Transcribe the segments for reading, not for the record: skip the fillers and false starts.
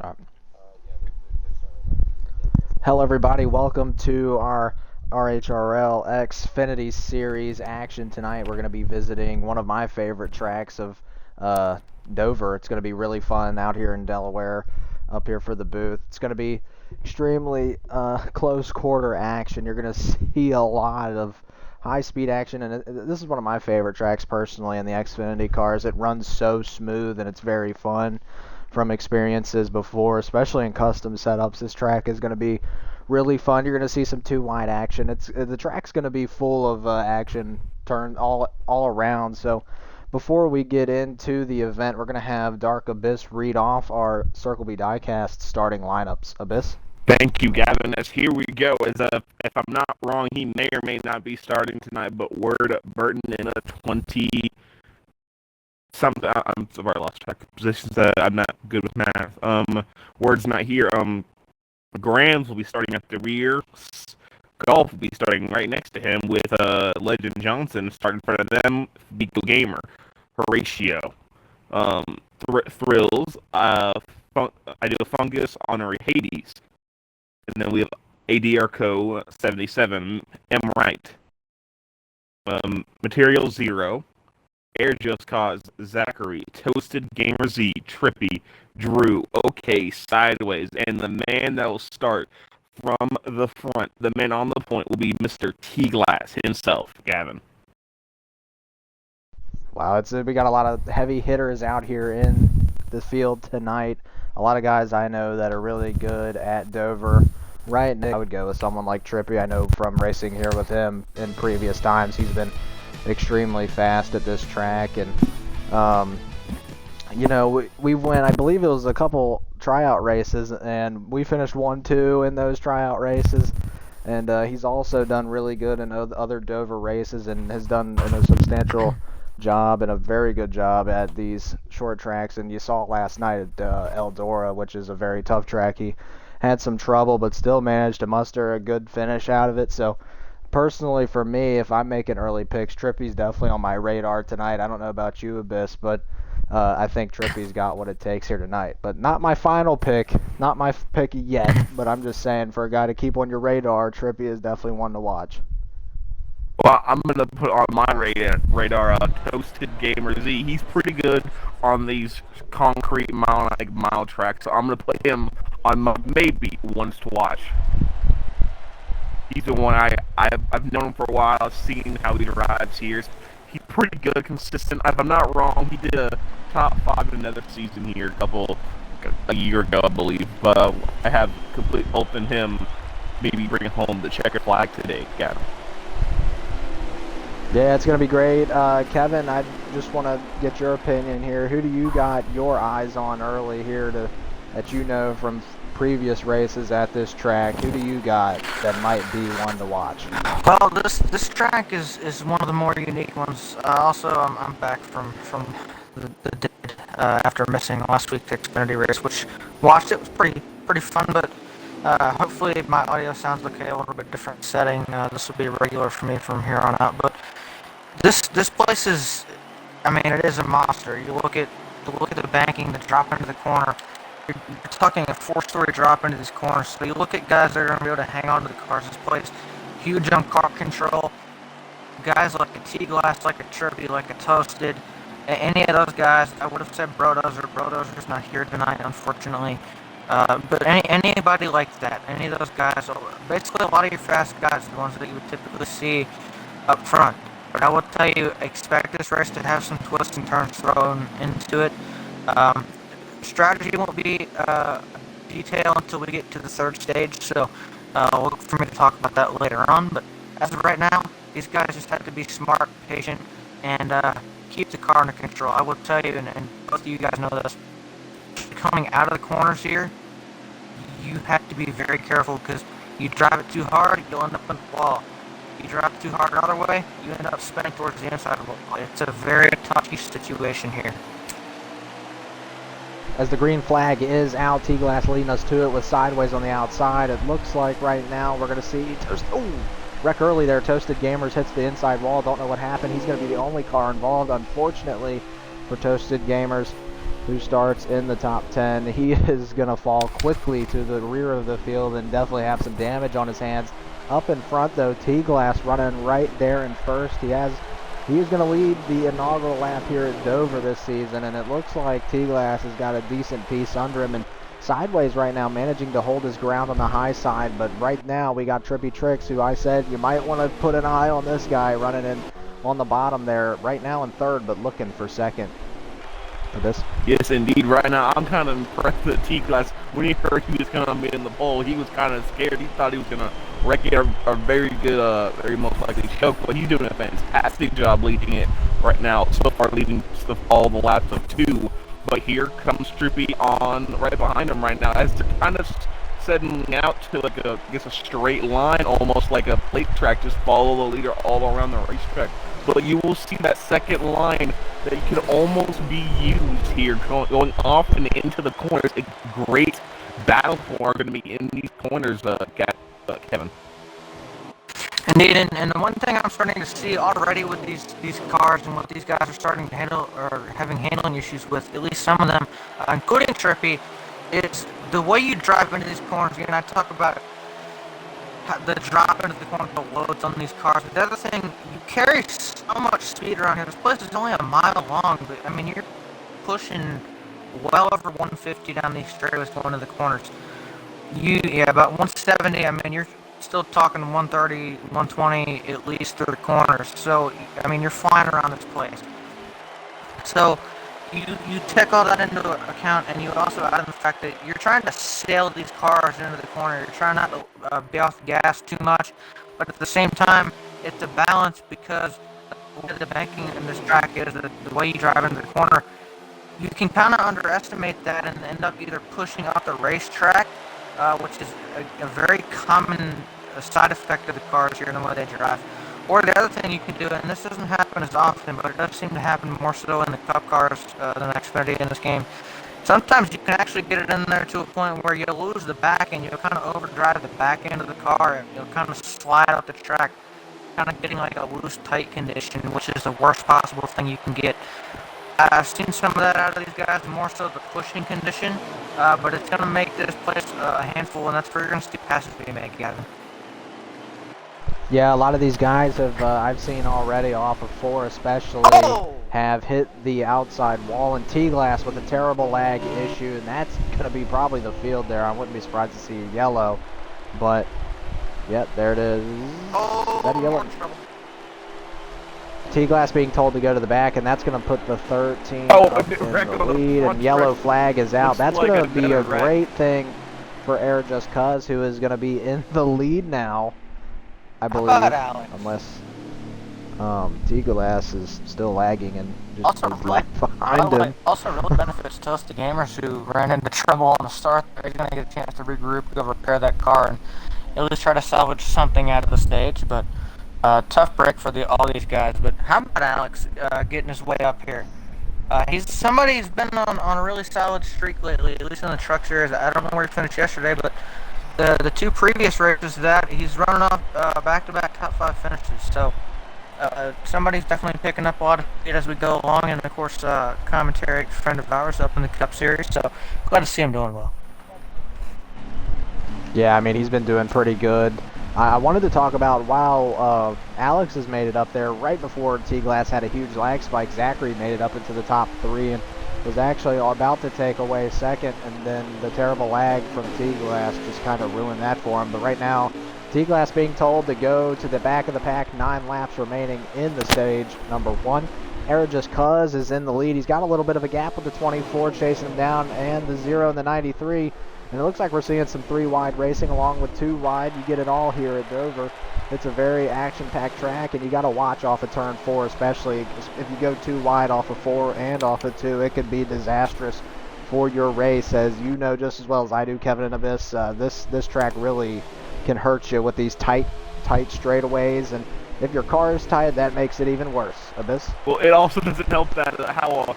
Uh, Hello, everybody. Welcome to our RHRL Xfinity Series action tonight. We're going to be visiting one of my favorite tracks of Dover. It's going to be really fun out here in Delaware, up here for the booth. It's going to be extremely close quarter action. You're going to see a lot of high-speed action, and this is one of my favorite tracks personally in the Xfinity cars. It runs so smooth, and it's very fun from experiences before, especially in custom setups. This track is going to be really fun. You're going to see some two wide action. The track's going to be full of action, turn all around. So before we get into the event, we're going to have Dark Abyss read off our Circle B Diecast starting lineups. Abyss. Thank you, Gavin. As here we go. If I'm not wrong, he may or may not be starting tonight. But Word Burton in a 20 something. I'm sorry, I lost track of positions. I'm not good with math. Word's not here. Grams will be starting at the rear. Golf will be starting right next to him with Legend Johnson starting in front of them. Beagle Gamer, Horatio, Thrills, Ideal Fungus, Honorary Hades. And then we have ADRCO 77, M. Wright, Material Zero, Air Just Cause, Zachary, Toasted Gamer Z, Trippy, Drew, OK, Sideways, and the man that will start from the front, the man on the point, will be Mr. T-Glass himself, Gavin. Wow, we got a lot of heavy hitters out here in the field tonight. A lot of guys I know that are really good at Dover. Right now, I would go with someone like Trippy. I know from racing here with him in previous times, he's been extremely fast at this track. And, we went, I believe it was a couple tryout races, and we finished 1-2 in those tryout races. And he's also done really good in other Dover races and has done a substantial job and a very good job at these short tracks. And you saw last night at Eldora, which is a very tough track. He had some trouble, but still managed to muster a good finish out of it. So personally, for me, if I'm making early picks, Trippy's definitely on my radar tonight. I don't know about you, Abyss, but I think Trippy's got what it takes here tonight. But not my final pick, not my pick yet, but I'm just saying for a guy to keep on your radar, Trippy is definitely one to watch. Well, I'm going to put on my radar Toasted Gamer Z. He's pretty good on these concrete mile tracks, so I'm going to put him on my maybe ones to watch. He's the one I've known him for a while. I've seen how he rides here. He's pretty good, consistent. If I'm not wrong, he did a top 5 in another season here a year ago, I believe. But I have complete hope in him maybe bringing home the checker flag today, Gavin. Yeah, it's going to be great. Kevin, I just want to get your opinion here. Who do you got your eyes on early here that you know from previous races at this track? Who do you got that might be one to watch? Well, this track is one of the more unique ones. Also, I'm back from the dead after missing last week's Xfinity race, which watched it was pretty fun, but hopefully my audio sounds okay. A little bit different setting. This will be regular for me from here on out, but this place is, I mean, it is a monster. You look at the banking, the drop into the corner. You're talking a 4-story drop into these corners. So you look at guys that are going to be able to hang on to the cars. This place, huge on car control. Guys like a T-Glass, like a Trippy, like a Toasted. Any of those guys, I would have said Brodozer. Brodozer's not here tonight, unfortunately. But anybody like that, any of those guys, basically a lot of your fast guys, the ones that you would typically see up front. But I will tell you, expect this race to have some twists and turns thrown into it. Strategy won't be detailed until we get to the third stage, so look for me to talk about that later on. But as of right now, these guys just have to be smart, patient, and keep the car under control. I will tell you, and both of you guys know this, coming out of the corners here, you have to be very careful because you drive it too hard, you'll end up in the wall. You drive it too hard another way, you end up spinning towards the inside of the wall. It's a very touchy situation here. As the green flag is out, T-Glass leading us to it with Sideways on the outside. It looks like right now we're going to see wreck early there. Toasted Gamers hits the inside wall. Don't know what happened. He's going to be the only car involved, unfortunately, for Toasted Gamers. who starts in the top 10. He is going to fall quickly to the rear of the field and definitely have some damage on his hands. Up in front, though, T-Glass running right there in first. He is going to lead the inaugural lap here at Dover this season, and it looks like T-Glass has got a decent piece under him and sideways right now, managing to hold his ground on the high side. But right now, we got Trippy Tricks, who I said you might want to put an eye on this guy running in on the bottom there, right now in third, but looking for second. For this? Yes, indeed. Right now, I'm kind of impressed with T-Glass. When he heard he was going to be in the pole, he was kind of scared. He thought he was going to wreck it, a very good, very most likely choke, but he's doing a fantastic job leading it right now. So far, leading all the laps of 2. But here comes Trippy on right behind him right now, as they're kind of setting out to like a straight line, almost like a plate track. Just follow the leader all around the racetrack. But you will see that second line that could almost be used here, going off and into the corners. A great battle for are going to be in these corners, Kevin. Indeed, and the one thing I'm starting to see already with these cars and what these guys are starting to handle or having handling issues with, at least some of them, including Trippy, is the way you drive into these corners. And I talk about the drop into the corner, the loads on these cars. But the other thing, you carry so much speed around here. This place is only a mile long, but I mean, you're pushing well over 150 down these straightaways going to the corners. About 170. I mean, you're still talking 130, 120 at least through the corners. So, I mean, you're flying around this place. So, you take all that into account, and you also add in the fact that you're trying to sail these cars into the corner. You're trying not to be off the gas too much, but at the same time, it's a balance because the banking in this track is the way you drive into the corner. You can kind of underestimate that and end up either pushing off the racetrack, which is a very common side effect of the cars here in the way they drive. Or the other thing you can do, and this doesn't happen as often, but it does seem to happen more so in the Cup cars than Xfinity in this game. Sometimes you can actually get it in there to a point where you'll lose the back and you'll kind of overdrive the back end of the car and you'll kind of slide out the track, kind of getting like a loose, tight condition, which is the worst possible thing you can get. I've seen some of that out of these guys, more so the pushing condition, but it's going to make this place a handful, and that's where you're going to see passes being made, Gavin. Yeah, a lot of these guys have, I've seen already off of 4 especially, have hit the outside wall, and T-Glass with a terrible lag issue, and that's going to be probably the field there. I wouldn't be surprised to see yellow, but, yep, there it is. Is that a yellow? T-Glass being told to go to the back, and that's going to put the 13 up in the lead, and yellow flag is out. That's going to be a great thing for Air Just Cuz, who is going to be in the lead now, I believe, unless T-Glass is still lagging and just is left behind him. Also, really benefits to us, the gamers who ran into trouble on the start there. He's going to get a chance to regroup, go repair that car, and at least try to salvage something out of the stage, but tough break for all these guys. But how about Alex getting his way up here? He's somebody who's been on a really solid streak lately, at least in the truck series. I don't know where he finished yesterday, but the 2 previous races that he's running off back-to-back top 5 finishes. So somebody's definitely picking up a lot of speed as we go along, and of course commentary friend of ours up in the Cup Series. So glad to see him doing well. Yeah, I mean, he's been doing pretty good. I wanted to talk about, while Alex has made it up there, right before T-Glass had a huge lag spike, Zachary made it up into the top 3 and was actually about to take away second, and then the terrible lag from T-Glass just kind of ruined that for him. But right now, T-Glass being told to go to the back of the pack, 9 laps remaining in the stage number 1. Air Just Cuz is in the lead. He's got a little bit of a gap with the 24 chasing him down, and the 0 and the 93. And it looks like we're seeing some 3 wide racing along with 2 wide. You get it all here at Dover. It's a very action-packed track, and you got to watch off of turn 4, especially if you go 2 wide off of 4 and off of 2. It could be disastrous for your race, as you know just as well as I do, Kevin and Abyss. This track really can hurt you with these tight straightaways, and if your car is tight, that makes it even worse. Abyss? Well, it also doesn't help that how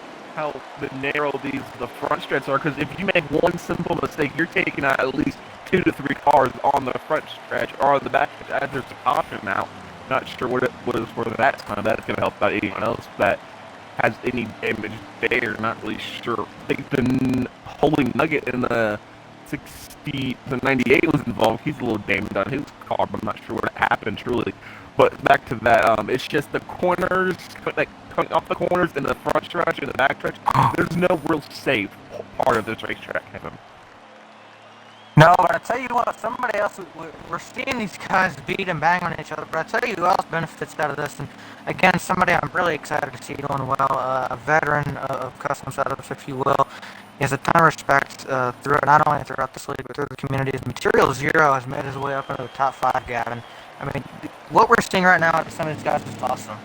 narrow the front stretches are, because if you make one simple mistake, you're taking out at least 2 to 3 cars on the front stretch or on the back stretch as there's a caution now. Not sure what is for that time. That's going to help out anyone else. That has any damage there. Not really sure. I think the Holy Nugget in the 98 was involved. He's a little damaged on his car, but I'm not sure what happened truly. But back to that, it's just the corners, like coming off the corners in the front stretch and the back stretch. There's no real safe part of this racetrack, Kevin. No, but I tell you what, somebody else, we're seeing these guys beat and bang on each other, but I tell you who else benefits out of this, and again, somebody I'm really excited to see doing well, a veteran of custom setups, if you will. He has a ton of respect not only throughout this league, but through the community. Material Zero has made his way up into the top 5, Gavin. I mean, what we're seeing right now at some of these guys is awesome.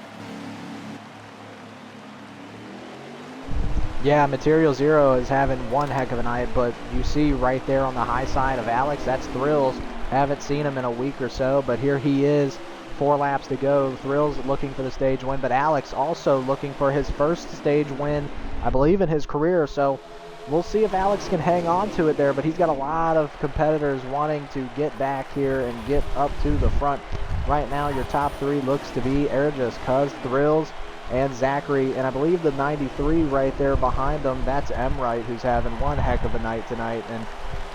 Yeah, Material Zero is having one heck of a night, but you see right there on the high side of Alex, that's Thrills. Haven't seen him in a week or so, but here he is, 4 laps to go. Thrills looking for the stage win, but Alex also looking for his first stage win, I believe, in his career. So we'll see if Alex can hang on to it there, but he's got a lot of competitors wanting to get back here and get up to the front. Right now, your top 3 looks to be Airjust, Cuz, Thrills, and Zachary, and I believe the 93 right there behind them, that's Emright, who's having one heck of a night tonight, and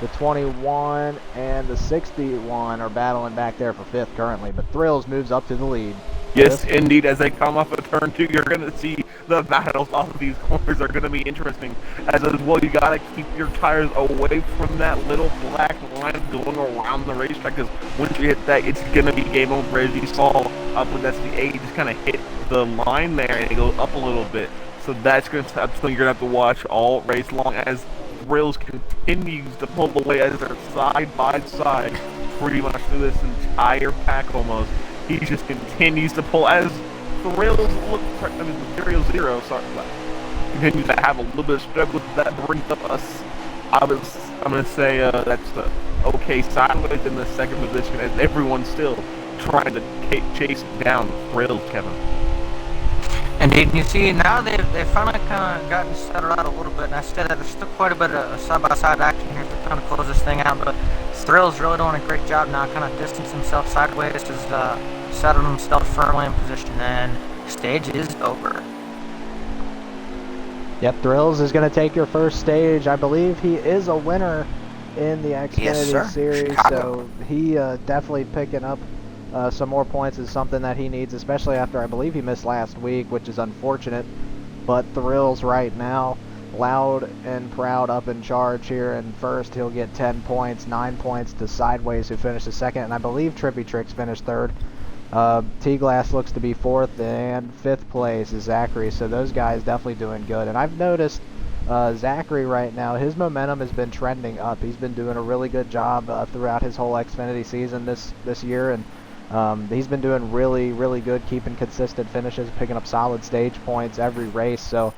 the 21 and the 61 are battling back there for 5th currently, but Thrills moves up to the lead. Yes, indeed. As they come off of turn 2, you're going to see the battles off of these corners are going to be interesting. As well, you got to keep your tires away from that little black line going around the racetrack, because once you hit that, it's going to be game over. As you saw up with SC8, you just kind of hit the line there and it goes up a little bit. So that's something you're going to have to watch all race long, as Thrills continues to pull away as they're side by side pretty much through this entire pack almost. He just continues to pull as Thrills Material Zero continues to have a little bit of struggle with that. Brings up us. I'm gonna say that's the OK sideways in the second position, as everyone's still trying to chase down Thrills, Kevin. Indeed, you see now they've finally kind of gotten settled out a little bit, and I said that there's still quite a bit of side-by-side action here to kind of close this thing out, but Thrill's really doing a great job now, kind of distancing himself sideways, has settled himself firmly in position, and stage is over. Yep, Thrills is going to take your first stage. I believe he is a winner in the Xfinity Series, Chicago. so he definitely picking up some more points is something that he needs, especially after I believe he missed last week, which is unfortunate. But Thrills right now, loud and proud, up in charge here in first. He'll get 10 points, 9 points to Sideways, who finished the second, and I believe Trippy Tricks finished third. T-Glass looks to be 4th, and 5th place is Zachary, so those guys definitely doing good. And I've noticed Zachary right now, his momentum has been trending up. He's been doing a really good job throughout his whole Xfinity season this year, and he's been doing really, really good, keeping consistent finishes, picking up solid stage points every race. So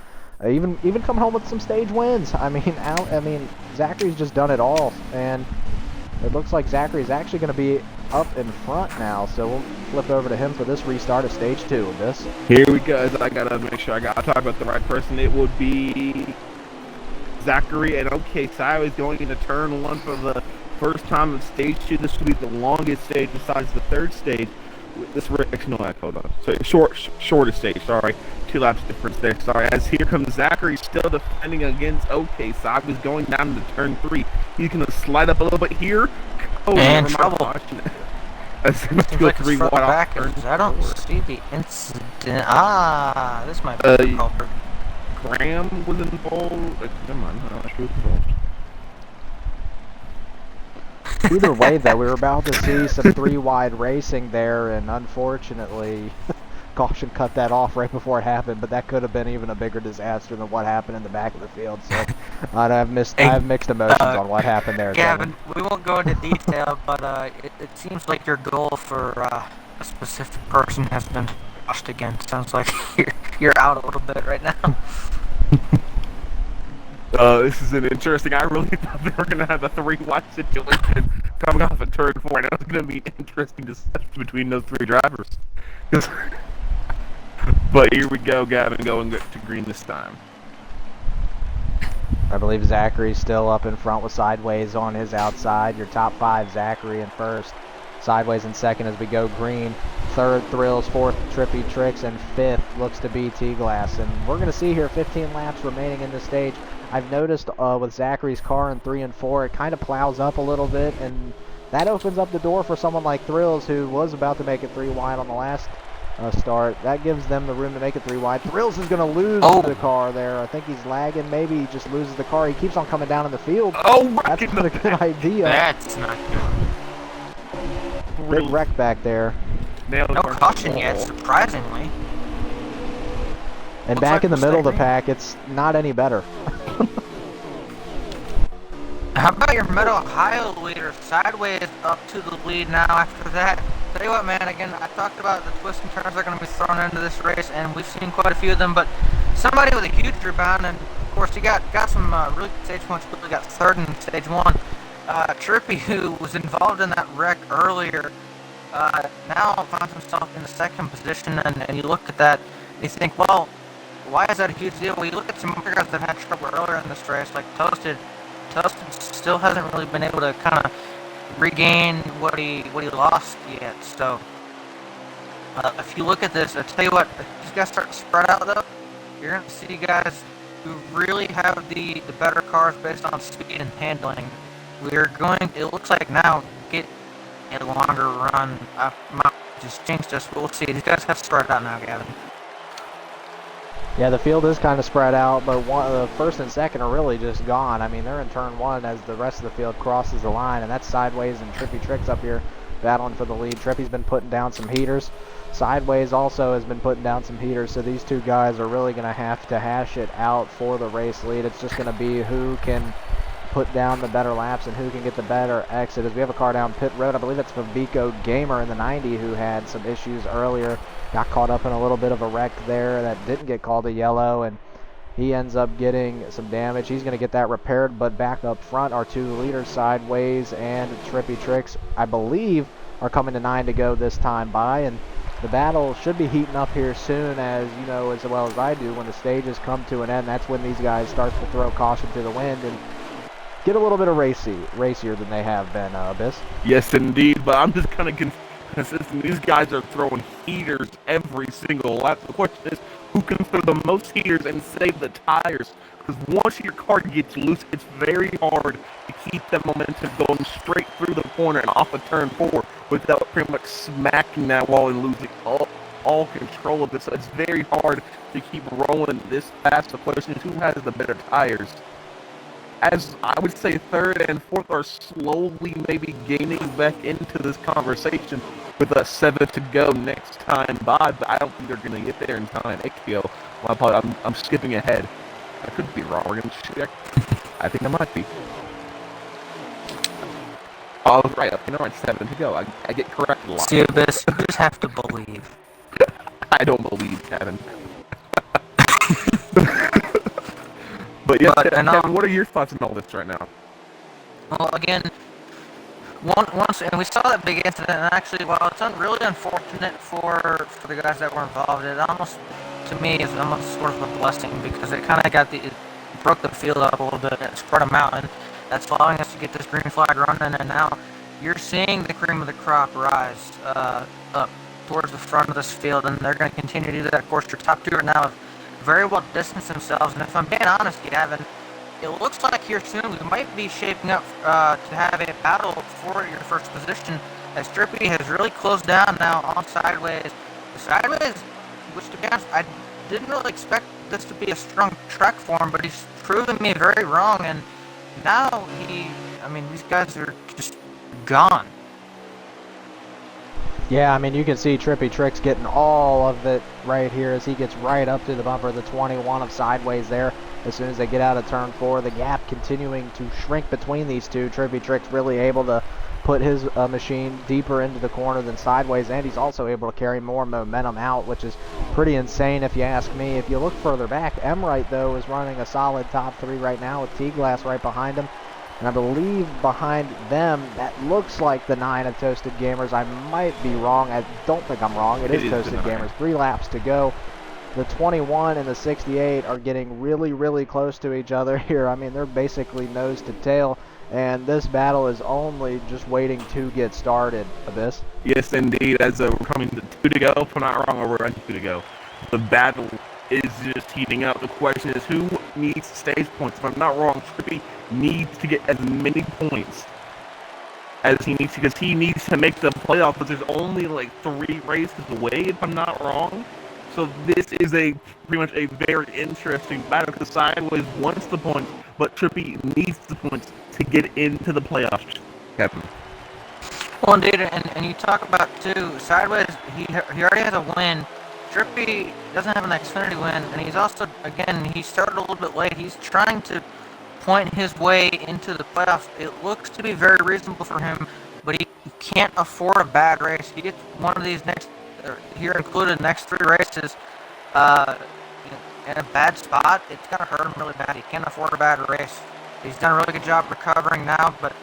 even coming home with some stage wins. I mean, Zachary's just done it all, and it looks like Zachary's actually going to be up in front now. So we'll flip over to him for this restart of stage 2 of this. Here we go. I gotta make sure I talk about the right person. It would be Zachary, and OK Sideways going into turn 1 for the first time of stage 2. This will be the longest stage besides the third stage. This no, hold on. So shortest stage. Sorry, 2 laps difference there. Sorry. As here comes Zachary, still defending against OK Sideways, going down into turn 3. He's gonna slide up a little bit here. Oh, and trouble. Let's go 3 wide off turn. I don't see the incident. This might be the culprit. Graham was involved. Never mind. I'm not sure who was involved. Either way, though, we were about to see some 3-wide racing there, and unfortunately, caution cut that off right before it happened. But that could have been even a bigger disaster than what happened in the back of the field. So I have mixed emotions on what happened there. Gavin, we won't go into detail, but it seems like your goal for a specific person has been crushed again. Sounds like you're out a little bit right now. This is an interesting. I really thought they were going to have a 3-wide situation coming off at turn 4, and it was going to be interesting discussion between those 3 drivers. But here we go, Gavin going to green this time. I believe Zachary's still up in front with Sideways on his outside. Your top 5, Zachary in first. Sideways in second as we go green. Third, Thrills. Fourth, Trippy Tricks. And fifth looks to be T-Glass. And we're going to see here 15 laps remaining in this stage. I've noticed with Zachary's car in 3 and 4, it kind of plows up a little bit, and that opens up the door for someone like Thrills, who was about to make it 3 wide on the last start. That gives them the room to make it 3 wide. Thrills is going to lose the car there. I think he's lagging. Maybe he just loses the car. He keeps on coming down in the field. Oh, that's not a good idea. That's not good. Big wreck back there. No caution yet, surprisingly. And back in the middle of the pack, it's not any better. How about your Mid-Ohio leader? Sideways up to the lead now after that. Tell you what, man, again, I talked about the twists and turns that are going to be thrown into this race, and we've seen quite a few of them, but somebody with a huge rebound, and of course, you got some really good stage points. We got third in stage 1. Trippy, who was involved in that wreck earlier, now finds himself in the second position, and you look at that, and you think, well, why is that a huge deal? Well, you look at some other guys that have had trouble earlier in this race, like Toasted. Toasted still hasn't really been able to kind of regain what he lost yet. So, if you look at this, I tell you what, if these guys start to spread out though, you're going to see guys who really have the better cars based on speed and handling. We're going, it looks like now, get a longer run. Just jinxed us, but we'll see. These guys have spread out now, Gavin. Yeah, the field is kind of spread out, but the first and second are really just gone. I mean, they're in turn 1 as the rest of the field crosses the line, and that's Sideways and Trippy Tricks up here battling for the lead. Trippy's been putting down some heaters. Sideways also has been putting down some heaters, so these two guys are really going to have to hash it out for the race lead. It's just going to be who can put down the better laps and who can get the better exit. As we have a car down pit road, I believe it's Fabico Gamer in the 90 who had some issues earlier. Got caught up in a little bit of a wreck there that didn't get called a yellow, and he ends up getting some damage. He's going to get that repaired, but back up front are 2 leaders, Sideways and Trippy Tricks, I believe, are coming to 9 to go this time by, and the battle should be heating up here soon, as you know as well as I do. When the stages come to an end, that's when these guys start to throw caution to the wind and get a little bit of racier than they have been, Abyss. Yes, indeed, but I'm just kind of consistent. These guys are throwing heaters every single lap. The question is, who can throw the most heaters and save the tires? Because once your car gets loose, it's very hard to keep that momentum going straight through the corner and off of turn 4 without pretty much smacking that wall and losing all control of this. So it's very hard to keep rolling this fast. The question is, who has the better tires? As I would say, third and fourth are slowly maybe gaining back into this conversation with a 7 to go next time by, but I don't think they're going to get there in time. XPO, I'm skipping ahead. I could be wrong. We're going to check. I think I might be. Oh, right. You know, right, 7 to go. I get corrected a lot. See, Abyss, you just have to believe. I don't believe, Kevin. But yeah, Kevin, what are your thoughts on all this right now? Well, again, once, and we saw that big incident, and actually, while it's really unfortunate for the guys that were involved, it almost, to me, is almost sort of a blessing, because it kind of it broke the field up a little bit, and it spread them out, and that's allowing us to get this green flag running, and now you're seeing the cream of the crop rise up towards the front of this field, and they're going to continue to do that. Of course, your top 2 right now have very well distanced themselves, and if I'm being honest, Gavin, it looks like here soon we might be shaping up to have a battle for your first position, as Trippy has really closed down now on Sideways. Sideways, which to be honest, I didn't really expect this to be a strong track for him, but he's proven me very wrong, and now these guys are just gone. Yeah, I mean, you can see Trippy Tricks getting all of it right here as he gets right up to the bumper of the 21 of Sideways there. As soon as they get out of turn 4, the gap continuing to shrink between these two. Trippy Tricks really able to put his machine deeper into the corner than Sideways, and he's also able to carry more momentum out, which is pretty insane if you ask me. If you look further back, Emright, though, is running a solid top 3 right now with T-Glass right behind him. And I believe behind them, that looks like the 9 of Toasted Gamers. I might be wrong. I don't think I'm wrong. It is Toasted Gamers. 3 laps to go. The 21 and the 68 are getting really, really close to each other here. I mean, they're basically nose to tail. and this battle is only just waiting to get started, Abyss. Yes, indeed. As we're coming to 2 to go, if I'm not wrong, or we're on 2 to go. The battle is just heating up. The question is, who needs stage points? If I'm not wrong, Trippy needs to get as many points as he needs to, because he needs to make the playoff, but there's only like 3 races away, if I'm not wrong. So this is a pretty much a very interesting battle, because Sideways wants the points, but Trippy needs the points to get into the playoffs, Kevin. Well, indeed, and you talk about, too, Sideways, he already has a win. Trippy doesn't have an Xfinity win, and he's also, again, he started a little bit late. He's trying to point his way into the playoffs. It looks to be very reasonable for him, but he can't afford a bad race. He gets one of these here included next 3 races in a bad spot. It's going to hurt him really bad. He can't afford a bad race. He's done a really good job recovering now, but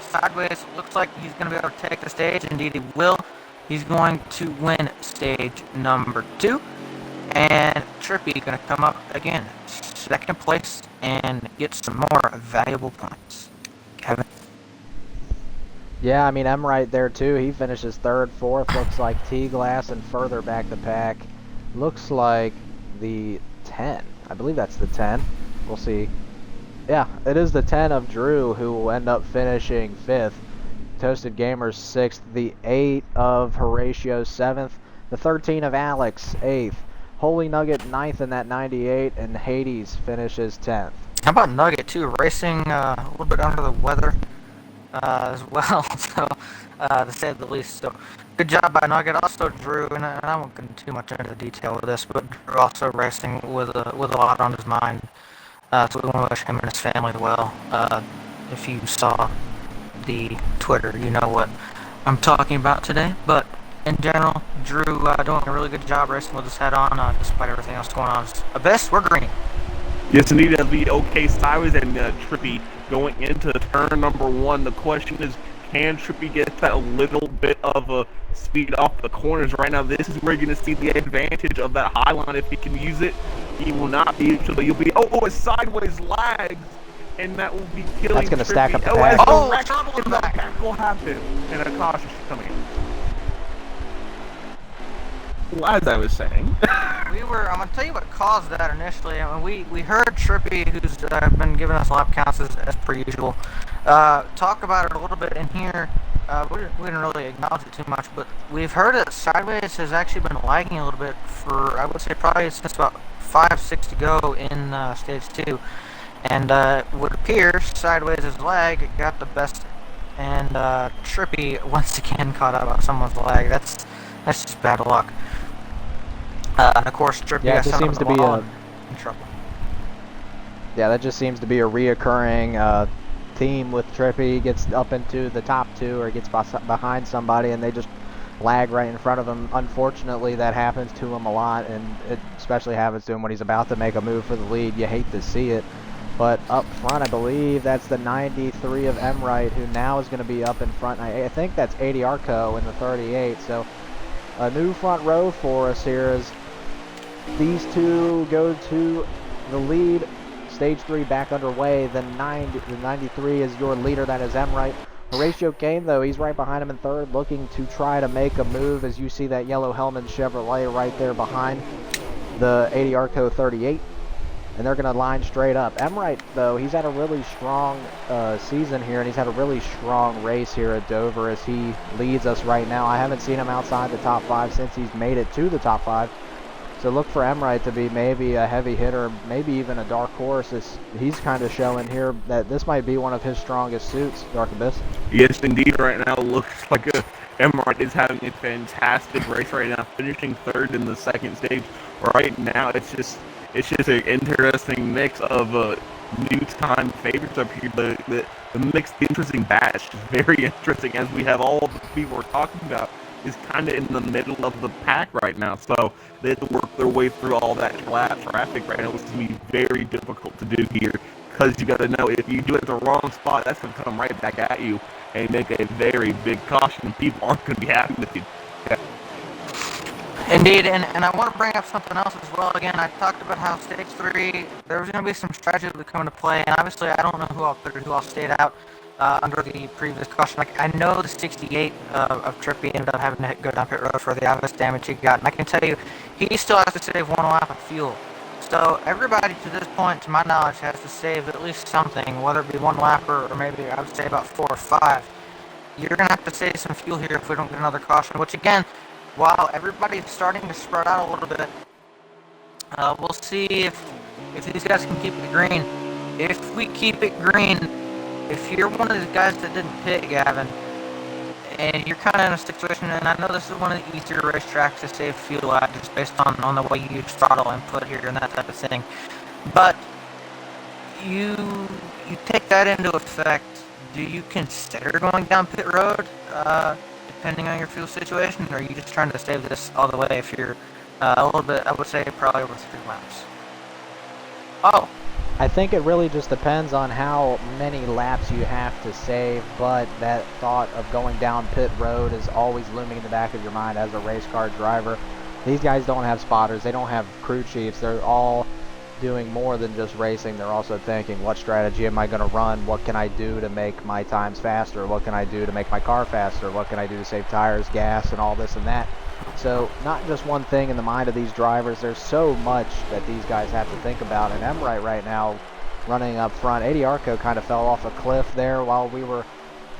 Sideways looks like he's going to be able to take the stage. Indeed, he will. He's going to win stage number 2. And Trippy going to come up again, second place, and get some more valuable points. Kevin? Yeah, I mean, I'm right there too. He finishes 3rd, 4th. Looks like T-Glass, and further back the pack looks like the 10. I believe that's the 10. We'll see. Yeah, it is the 10 of Drew who will end up finishing 5th. Toasted Gamers 6th. The 8 of Horatio 7th. The 13 of Alex 8th. Holy Nugget 9th in that 98, and Hades finishes 10th. How about Nugget, too? Racing a little bit under the weather as well, so to say the least. So good job by Nugget. Also Drew, and I won't get too much into the detail of this, but Drew also racing with a lot on his mind. So we want to wish him and his family well. If you saw the Twitter, you know what I'm talking about today. But in general, Drew doing a really good job racing with his head on, despite everything else going on. Abyss, we're green. Yes, indeed, that'll be okay. Sideways and Trippy going into turn number 1. The question is, can Trippy get that little bit of a speed off the corners right now? This is where you're going to see the advantage of that high line. If he can use it, he will not be able to. You'll be, a Sideways lags, and that will be killing That's going to Trippy. stack up the As pack. the wreck in the back will happen, and a caution coming in. Well, as I was saying, I'm going to tell you what caused that initially. I mean, we heard Trippy, who's been giving us lap counts as per usual, talk about it a little bit in here. We didn't really acknowledge it too much, but we've heard that Sideways has actually been lagging a little bit for, I would say, probably since about 5-6 to go in stage 2. And it would appear Sideways' lag got the best, and Trippy once again caught up on someone's lag. That's just bad luck. And of course, Trippy got just seems to be in trouble. Yeah, that just seems to be a reoccurring theme with Trippy. He gets up into the top 2 or gets behind somebody, and they just lag right in front of him. Unfortunately, that happens to him a lot, and it especially happens to him when he's about to make a move for the lead. You hate to see it. But up front, I believe that's the 93 of Emright, who now is going to be up in front. I think that's 80 Arco in the 38. So a new front row for us here as these two go to the lead. Stage 3 back underway. The 93 is your leader. That is Emright. Horatio Kane, though, he's right behind him in 3rd, looking to try to make a move, as you see that yellow helmet Chevrolet right there behind the 80 Arco 38. And they're going to line straight up. Emright, though, he's had a really strong season here, and he's had a really strong race here at Dover as he leads us right now. I haven't seen him outside the top 5 since he's made it to the top 5. So look for Emright to be maybe a heavy hitter, maybe even a dark horse. He's kind of showing here that this might be one of his strongest suits, Dark Abyss. Yes, indeed, right now looks like Emright is having a fantastic race right now, finishing 3rd in the 2nd stage. Right now, it's just an interesting mix of new time favorites up here. The mixed interesting batch is very interesting, as we have all the people we're talking about is kind of in the middle of the pack right now. So they have to work their way through all that traffic right now, which is going to be very difficult to do here, because you got to know, if you do it at the wrong spot, that's going to come right back at you and make a very big caution. People aren't going to be happy with you. Indeed, and I want to bring up something else as well. Again, I talked about how Stage 3, there was going to be some strategy that would come into play, and obviously I don't know who all put it, who all stayed out under the previous caution. Like, I know the 68 of Trippy ended up having to go down pit road for the obvious damage he got, and I can tell you, he still has to save 1 lap of fuel. So everybody to this point, to my knowledge, has to save at least something, whether it be 1 lap or maybe I would say about 4 or 5. You're going to have to save some fuel here if we don't get another caution, which again, while everybody's starting to spread out a little bit, we'll see if these guys can keep it green. If we keep it green, if you're one of these guys that didn't pit, Gavin, and you're kind of in a situation, and I know this is one of the easier racetracks to save fuel at, just based on the way you use throttle input here and that type of thing, but you take that into effect, do you consider going down pit road, depending on your fuel situation, or are you just trying to save this all the way if you're a little bit, I would say probably over 3 laps? Oh. I think it really just depends on how many laps you have to save, but that thought of going down pit road is always looming in the back of your mind as a race car driver. These guys don't have spotters, they don't have crew chiefs, they're all doing more than just racing. They're also thinking, what strategy am I going to run? What can I do to make my times faster? What can I do to make my car faster? What can I do to save tires, gas, and all this and that? So not just one thing in the mind of these drivers. There's so much that these guys have to think about. And Emright right now running up front. AD Arco kind of fell off a cliff there while we were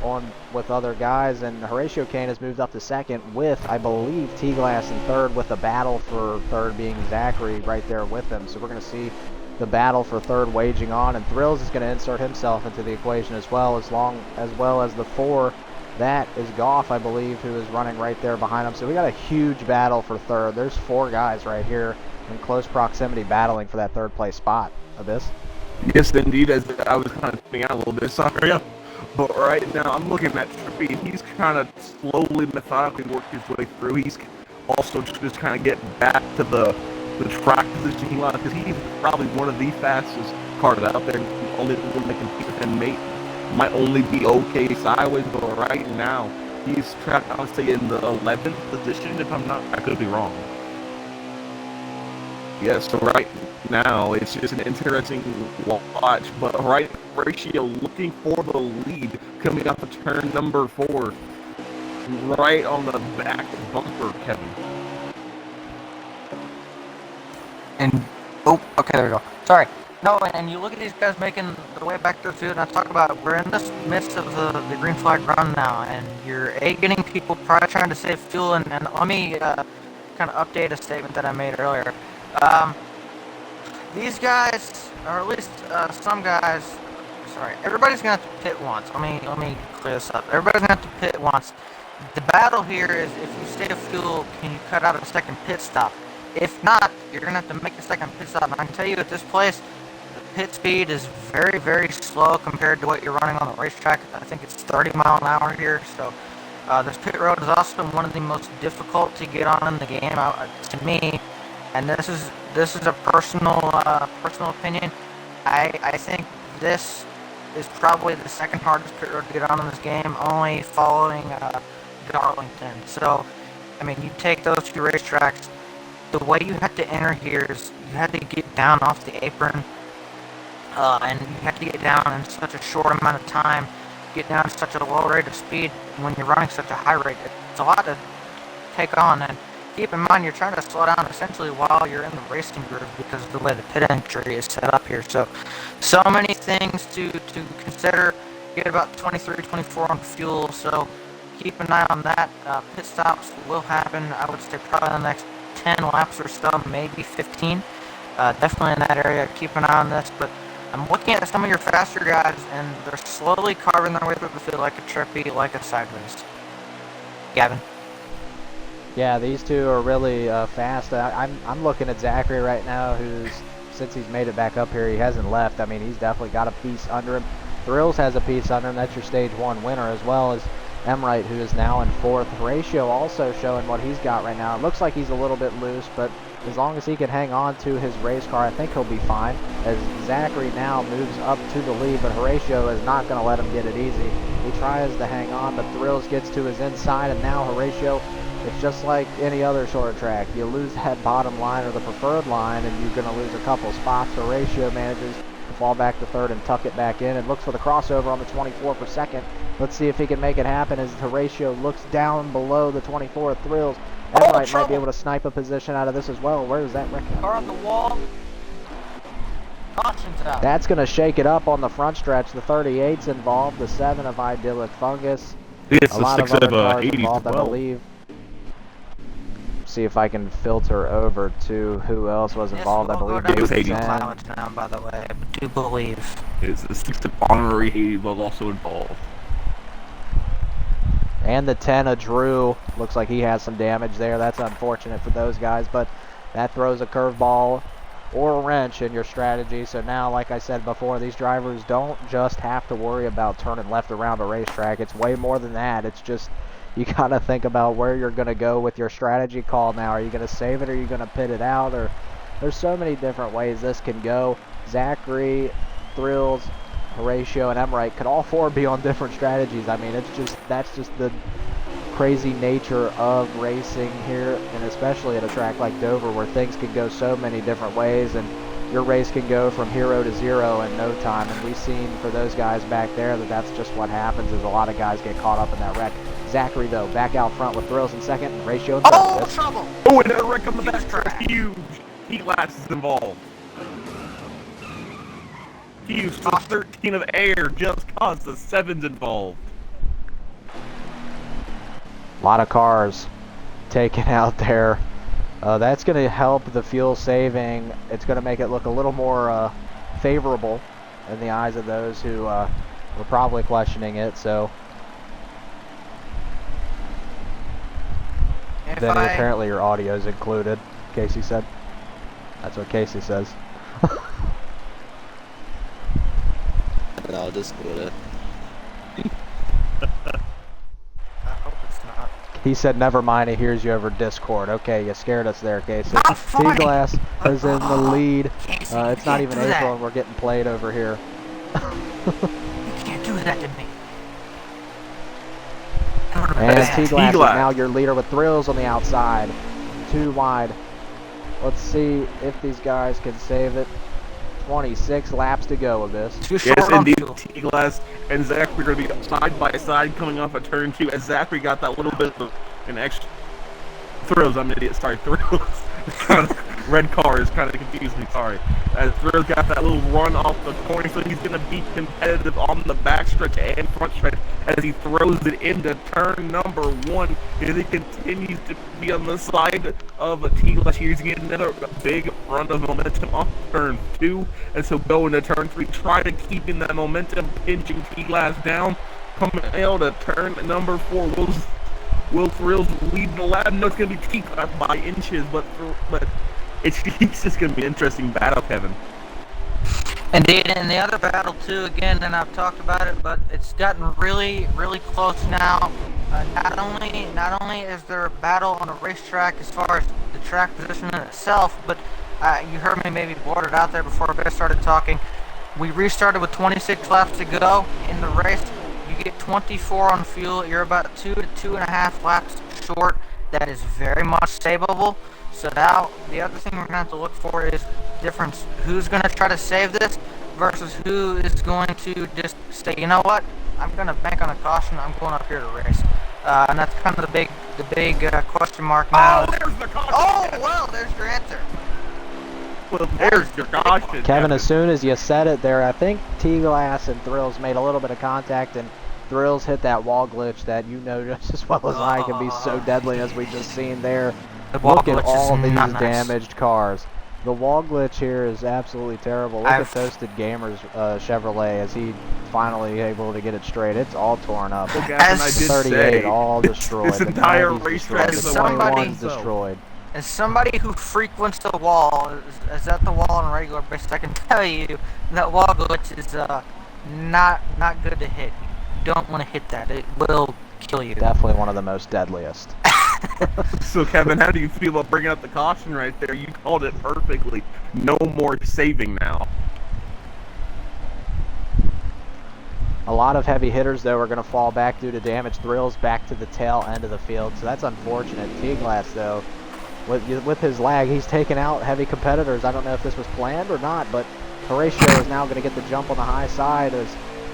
on with other guys, and Horatio Kane has moved up to second with, I believe, T-Glass in third, with a battle for third being Zachary right there with them. So we're going to see the battle for third waging on, and Thrills is going to insert himself into the equation as well as the 4. That is Goff, I believe, who is running right there behind him. So we got a huge battle for third. There's 4 guys right here in close proximity battling for that third place spot. Abyss? Yes, indeed, as I was kind of putting out a little bit. Sorry. But right now, I'm looking at Trippy, and he's kind of slowly, methodically working his way through. He's also just kind of getting back to the track position he wants, because he's probably one of the fastest cars out there. The only one that can compete with him might only be okay sideways, but right now, he's trapped, I would say, in the 11th position, if I'm not, I could be wrong. Yeah, so right now, it's just an interesting watch, but right, Horatio looking for the lead coming up to turn number 4, right on the back bumper, Kevin. And, oh, okay, there we go. Sorry. No, and you look at these guys making their way back to the field, and I talk about, we're in this midst of the green flag run now, and you're getting people probably trying to save fuel, and let me kind of update a statement that I made earlier. These guys, or at least some guys, sorry, everybody's gonna have to pit once. Let me clear this up. Everybody's gonna have to pit once. The battle here is, if you save fuel, can you cut out a second pit stop? If not, you're gonna have to make a second pit stop. And I can tell you, at this place, the pit speed is very, very slow compared to what you're running on the racetrack. I think it's 30 mile an hour here. So this pit road is also one of the most difficult to get on in the game, to me. And this is a personal opinion. I think this is probably the second hardest pit road to get on in this game, only following Darlington. So, I mean, you take those 2 racetracks, the way you had to enter here is you had to get down off the apron, and you had to get down in such a short amount of time, get down at such a low rate of speed when you're running such a high rate. It's a lot to take on, and keep in mind, you're trying to slow down essentially while you're in the racing groove because of the way the pit entry is set up here. So many things to consider. Get about 23, 24 on fuel, so keep an eye on that. Pit stops will happen, I would say, probably in the next 10 laps or so, maybe 15. Definitely in that area. Keep an eye on this, but I'm looking at some of your faster guys, and they're slowly carving their way through the field like a Trippy, like a sideways. Gavin? Yeah, these 2 are really fast. I'm looking at Zachary right now, who's, since he's made it back up here, he hasn't left. I mean, he's definitely got a piece under him. Thrills has a piece under him. That's your stage 1 winner, as well as Emright, who is now in 4th. Horatio also showing what he's got right now. It looks like he's a little bit loose, but as long as he can hang on to his race car, I think he'll be fine. As Zachary now moves up to the lead, but Horatio is not going to let him get it easy. He tries to hang on, but Thrills gets to his inside, and now Horatio, it's just like any other short track. You lose that bottom line or the preferred line, and you're going to lose a couple spots. Horatio manages to fall back to third and tuck it back in and looks for the crossover on the 24 for second. Let's see if he can make it happen as Horatio looks down below the 24 of Thrills. Emright might be able to snipe a position out of this as well. Where is that wreck? Car on the wall. Caution's out. That's going to shake it up on the front stretch. The 38's involved, the 7 of Idyllic Fungus. It's A the lot 6 of other of cars 80s involved, as I well. believe. See if I can filter over to who else was involved. I believe it was the 80. 10. Mileage now, by the way, I do believe. It's the 6 of Honorary Haiti was also involved. And the 10 of Drew. Looks like he has some damage there. That's unfortunate for those guys, but that throws a curveball or a wrench in your strategy. So now, like I said before, these drivers don't just have to worry about turning left around a racetrack. It's way more than that. It's just, you got to think about where you're going to go with your strategy call now. Are you going to save it, or are you going to pit it out? Or there's so many different ways this can go. Zachary, Thrills, Horatio, and Emright could all four be on different strategies. I mean, that's just the crazy nature of racing here, and especially at a track like Dover where things can go so many different ways, and your race can go from hero to zero in no time. And we've seen for those guys back there that's just what happens, is a lot of guys get caught up in that wreck. Zachary, though, back out front with Thrills in second, and Horatio in third. Oh, trouble! Oh, another wreck on the back stretch. Huge. T-Glass is involved. Huge. The 13 of air just caused the 7's involved. A lot of cars taken out there. That's going to help the fuel saving. It's going to make it look a little more favorable in the eyes of those who were probably questioning it. So then apparently your audio is included, Casey said. That's what Casey says. No, Discord. I hope it's not. He said, never mind, he hears you over Discord. Okay, you scared us there, Casey. Not funny. T-Glass is in the lead. Casey, It's not even April, that. and we're getting played over here. You can't do that to me. And T-Glass is T-Glass. now your leader with Thrills on the outside. Too wide. Let's see if these guys can save it. 26 laps to go, Abyss. Too short Yes, on indeed. fuel. T-Glass and Zachary are going to be side by side coming off a turn 2, as Zachary got that little bit of an extra. Thrills, I'm an idiot. Sorry, Thrills. Red car is kind of confused me. Sorry. As Thrills got that little run off the corner, so he's going to be competitive on the backstretch and front stretch as he throws it into turn number 1. As he continues to be on the side of a T-Glass, he's getting another big run of momentum off turn 2. And so going to turn 3, trying to keep in that momentum, pinching T-Glass down. Coming out to turn number 4, Will Thrills leading the lap. No, it's going to be T-Glass by inches, but it's just going to be an interesting battle, Kevin. Indeed, and the other battle too, again, and I've talked about it, but it's gotten really, really close now. Not only is there a battle on a racetrack as far as the track position in itself, but you heard me maybe blurt it out there before I started talking. We restarted with 26 laps to go in the race. You get 24 on fuel. You're about 2 to 2.5 laps short. That is very much savable. So now the other thing we're going to have to look for is difference. Who's going to try to save this versus who is going to just say, you know what, I'm going to bank on a caution. I'm going up here to race. And that's kind of the big question mark now. Oh, there's the caution. Oh, well, there's your answer. Well, there's your caution. Kevin, as soon as you said it there, I think T-Glass and Thrills made a little bit of contact, and Thrills hit that wall glitch that you know just as well as I can be so deadly, as we just seen there. The wall Look at glitch all is these not nice. damaged cars. The wall glitch here is absolutely terrible. Look at Toasted Gamer's Chevrolet as he finally able to get it straight. It's all torn up. Well, Gavin, I As- did 38 say, all destroyed. This The entire 90's racetrack destroyed. is The a one 21's zone. destroyed. As somebody who frequents the wall, is at the wall on a regular basis, I can tell you that wall glitch is not good to hit. You don't want to hit that. It will kill you. Definitely one of the most deadliest. So, Kevin, how do you feel about bringing up the caution right there? You called it perfectly. No more saving now. A lot of heavy hitters, though, are going to fall back due to damaged thrills back to the tail end of the field, so that's unfortunate. T-Glass, though, with his lag, he's taken out heavy competitors. I don't know if this was planned or not, but Horatio is now going to get the jump on the high side as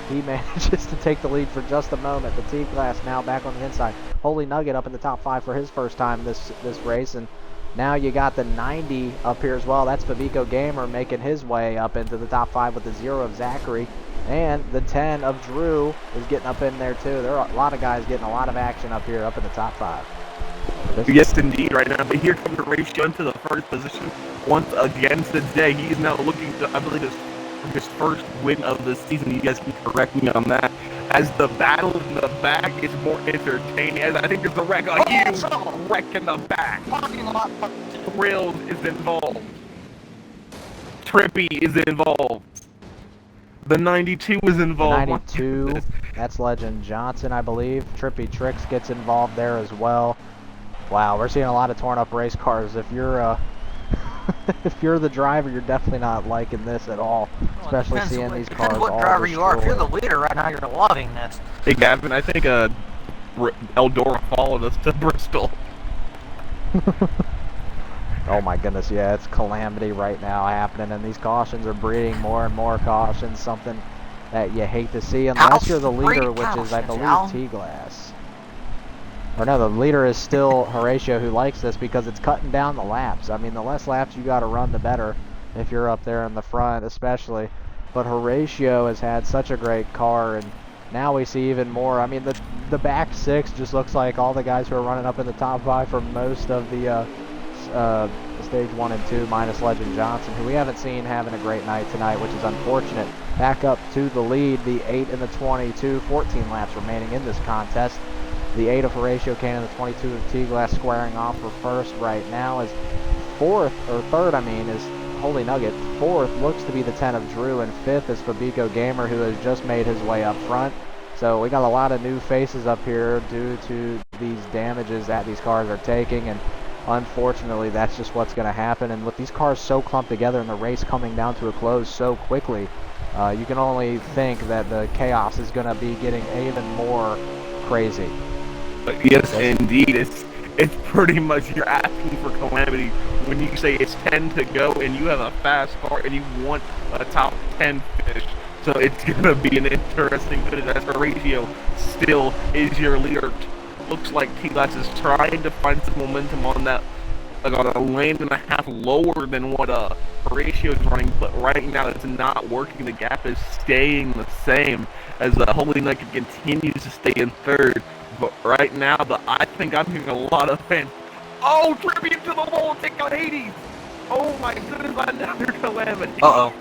he manages to take the lead for just a moment. The T-Glass now back on the inside. Holy Nugget up in the top 5 for his first time this race, and now you got the 90 up here as well. That's Fabico Gamer making his way up into the top 5 with the 0 of Zachary. And the 10 of Drew is getting up in there too. There are a lot of guys getting a lot of action up here, up in the top 5. Yes, indeed, right now. But here comes Horatio into the first position once again today. He is now looking to, I believe, his first win of the season. You guys can correct me on that. As the battle in the back is more entertaining. As I think there's a wreck, a huge wreck in the back. Thrills is involved. Trippy is involved. The 92 is involved. 92, that's Legend Johnson, I believe. Trippy Tricks gets involved there as well. Wow, we're seeing a lot of torn up race cars. If you're if you're the driver, you're definitely not liking this at all. Especially seeing these cars all what driver you are. If you're the destroyed. leader right now, you're loving this. Hey, Gavin, I think Eldora followed us to Bristol. Oh my goodness, yeah, it's calamity right now happening, and these cautions are breeding more and more cautions, something that you hate to see, unless you're the leader, which is, I believe, T-Glass. Or no, the leader is still Horatio, who likes this because it's cutting down the laps. I mean, the less laps you got to run, the better, if you're up there in the front especially. But Horatio has had such a great car, and now we see even more. I mean, the back 6 just looks like all the guys who are running up in the top 5 for most of the stage 1 and 2, minus Legend Johnson, who we haven't seen having a great night tonight, which is unfortunate. Back up to the lead, the 8 and the 22, 14 laps remaining in this contest. The 8 of Horatio Kane and the 22 of T-Glass squaring off for first right now. As third, is Holy Nugget. Fourth looks to be the 10 of Drew, and fifth is Fabico Gamer, who has just made his way up front. So we got a lot of new faces up here due to these damages that these cars are taking, and unfortunately that's just what's going to happen. And with these cars so clumped together and the race coming down to a close so quickly, you can only think that the chaos is going to be getting even more crazy. Yes, indeed. It's pretty much you're asking for calamity when you say it's 10 to go and you have a fast car and you want a top 10 finish. So it's going to be an interesting finish as Horatio still is your leader. Looks like T-Glass is trying to find some momentum on that, like on a lane and a half lower than what Horatio is running, but right now it's not working. The gap is staying the same as Holy Nugget continues to stay in third. But right now, I think I'm hearing a lot of fans. Oh, tribute to the wall, take out Hades! Oh my goodness, another calamity. Uh-oh.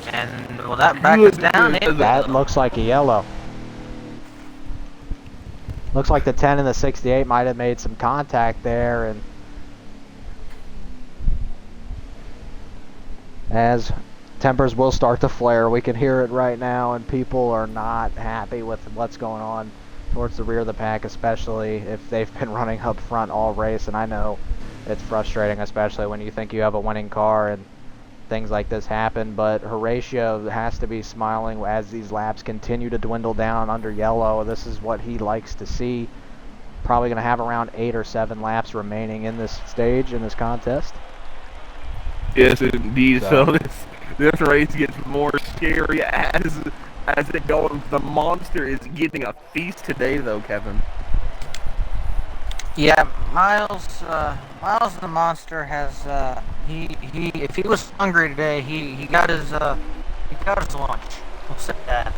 And, well, that back is down. That looks like a yellow. Looks like the 10 and the 68 might have made some contact there, and as tempers will start to flare, we can hear it right now, and people are not happy with what's going on towards the rear of the pack, especially if they've been running up front all race. And I know it's frustrating, especially when you think you have a winning car and things like this happen, but Horatio has to be smiling as these laps continue to dwindle down under yellow. This is what he likes to see. Probably going to have around 8 or 7 laps remaining in this stage, in this contest. Yes, indeed. So this race gets more scary as it goes. The monster is getting a feast today, though, Kevin. Yeah, Miles the monster has he if he was hungry today, he got his lunch. We'll say that.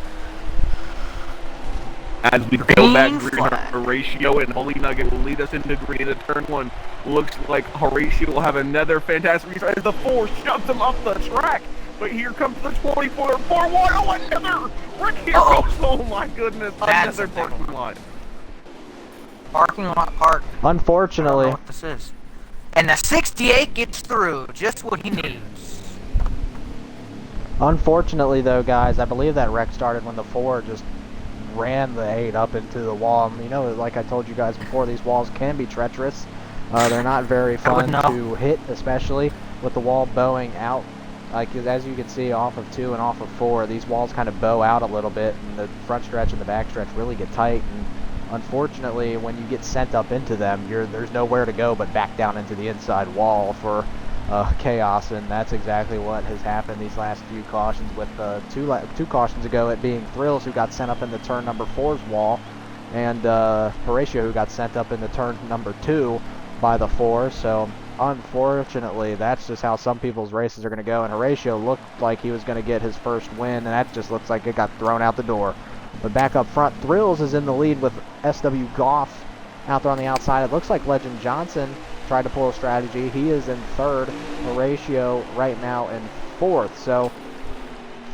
As we go back, green Horatio and Holy Nugget will lead us into green to turn 1. Looks like Horatio will have another fantastic restart as the 4 shoves him off the track. But here comes the 24, 4-1. Oh, another! Rick here goes. Oh my goodness, another parking lot. Parking lot park. Unfortunately. I don't know what this is. And the 68 gets through, just what he needs. Unfortunately, though, guys, I believe that wreck started when the 4 just ran the 8 up into the wall. You know, like I told you guys before, these walls can be treacherous. They're not very fun to hit, especially with the wall bowing out. Like, as you can see off of 2 and off of 4, these walls kind of bow out a little bit, and the front stretch and the back stretch really get tight. And unfortunately, when you get sent up into them, there's nowhere to go but back down into the inside wall for chaos, and that's exactly what has happened these last few cautions, with two cautions ago it being Thrills who got sent up in the turn number 4's wall, and Horatio who got sent up in the turn number 2 by the 4. So unfortunately, that's just how some people's races are going to go, and Horatio looked like he was going to get his first win, and that just looks like it got thrown out the door. But back up front, Thrills is in the lead with SW Goff out there on the outside. It looks like Legend Johnson tried to pull a strategy. He is in 3rd. Horatio right now in 4th. So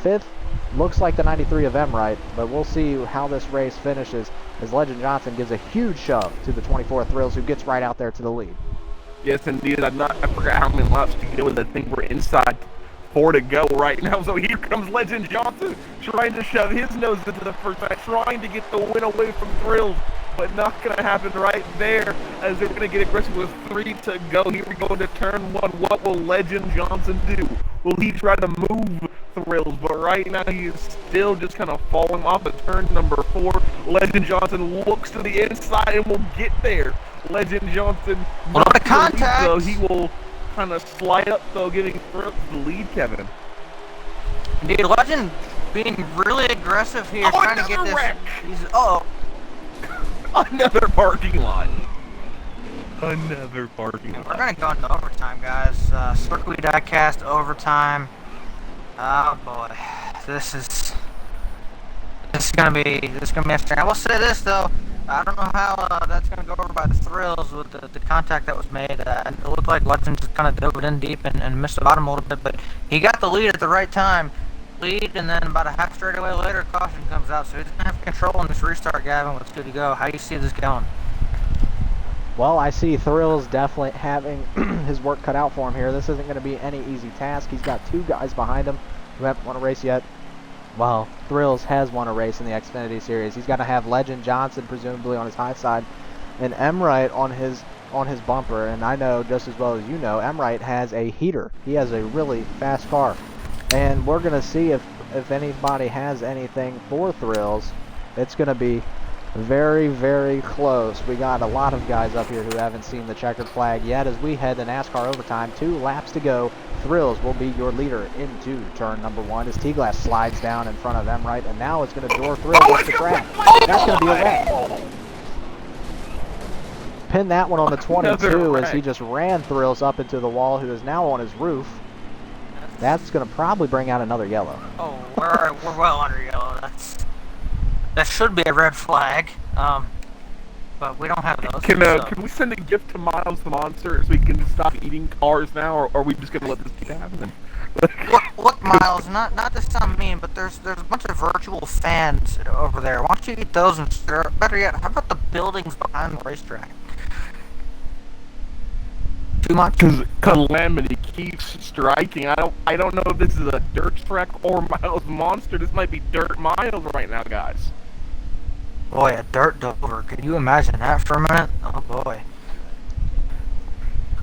5th looks like the 93 of Emright, but we'll see how this race finishes as Legend Johnson gives a huge shove to the 24 Thrills, who gets right out there to the lead. Yes, indeed. I forgot how many laps to go. I think we're inside 4 to go right now. So here comes Legend Johnson trying to shove his nose into the first side, trying to get the win away from Thrills, but not going to happen right there, as they're going to get aggressive with 3 to go. Here we go to turn 1. What will Legend Johnson do? Will he try to move Thrills? But right now he is still just kind of falling off at turn number 4. Legend Johnson looks to the inside and will get there. Legend Johnson, not the contact, so he will kind of slide up, though, giving Thrills the lead, Kevin. Indeed, Legend being really aggressive here, trying to get this. Wreck. Another parking lot. Another parking lot. We're gonna go into overtime, guys. Circuit diecast overtime. Oh boy, this is gonna be interesting. I will say this though, I don't know how that's gonna go over by the Thrills with the contact that was made. It looked like Legend just kind of dove it in deep and missed the bottom a little bit, but he got the lead at the right time. And then about a half straightaway later, caution comes out, so he's gonna have control on this restart. Gavin, what's good to go? How do you see this going? Well, I see Thrills definitely having his work cut out for him here. This isn't going to be any easy task. He's got 2 guys behind him who haven't won a race yet. Well, Thrills has won a race in the Xfinity Series. He's got to have Legend Johnson presumably on his high side and Emright on his bumper. And I know just as well as you know, Emright has a heater. He has a really fast car. And we're going to see if anybody has anything for Thrills. It's going to be very, very close. We got a lot of guys up here who haven't seen the checkered flag yet as we head to NASCAR overtime. 2 laps to go. Thrills will be your leader into turn number 1 as T-Glass slides down in front of Emright, and now it's going to door Thrills off the track. That's going to be a wreck. Pin that one on the 22 as he just ran Thrills up into the wall, who is now on his roof. That's going to probably bring out another yellow. Oh, we're well under yellow. That should be a red flag, but we don't have those. Can we send a gift to Miles the Monster so we can stop eating cars now, or are we just going to let this keep happening? look, Miles, not to sound mean, but there's a bunch of virtual fans over there. Why don't you eat those instead? Better yet, how about the buildings behind the racetrack? Too much? Because calamity keeps striking. I don't know if this is a dirt track or Miles Monster. This might be Dirt Miles right now, guys. Boy, a dirt Dover. Can you imagine that for a minute? Oh boy.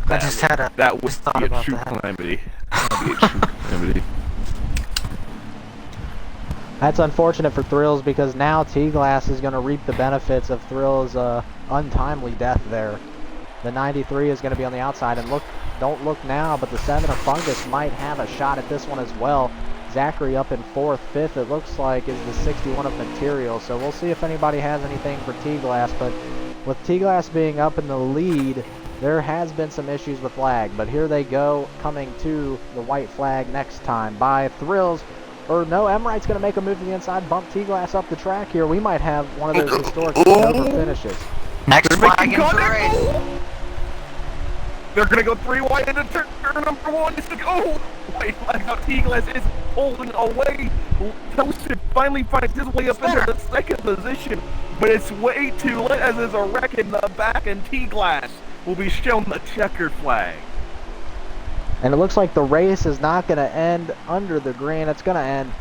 I just had a that would thought be a about true that. calamity. That would be a true calamity. That's unfortunate for Thrills because now T-Glass is going to reap the benefits of Thrills' untimely death there. The 93 is going to be on the outside, and don't look now, but the 7 of Fungus might have a shot at this one as well. Zachary up in 4th, 5th, it looks like, is the 61 of Material, so we'll see if anybody has anything for T-Glass, but with T-Glass being up in the lead, there has been some issues with lag, but here they go, coming to the white flag next time by Thrills. Or no, Emright's going to make a move to the inside, bump T-Glass up the track here. We might have one of those historic over finishes. Next flag into the race. They're going to go 3 wide into turn number 1. It's oh, white flag out. T-Glass is pulling away. Toasted finally finds his way up into the 2nd position, but it's way too late as there's a wreck in the back, and T-Glass will be shown the checkered flag. And it looks like the race is not going to end under the green. It's going to end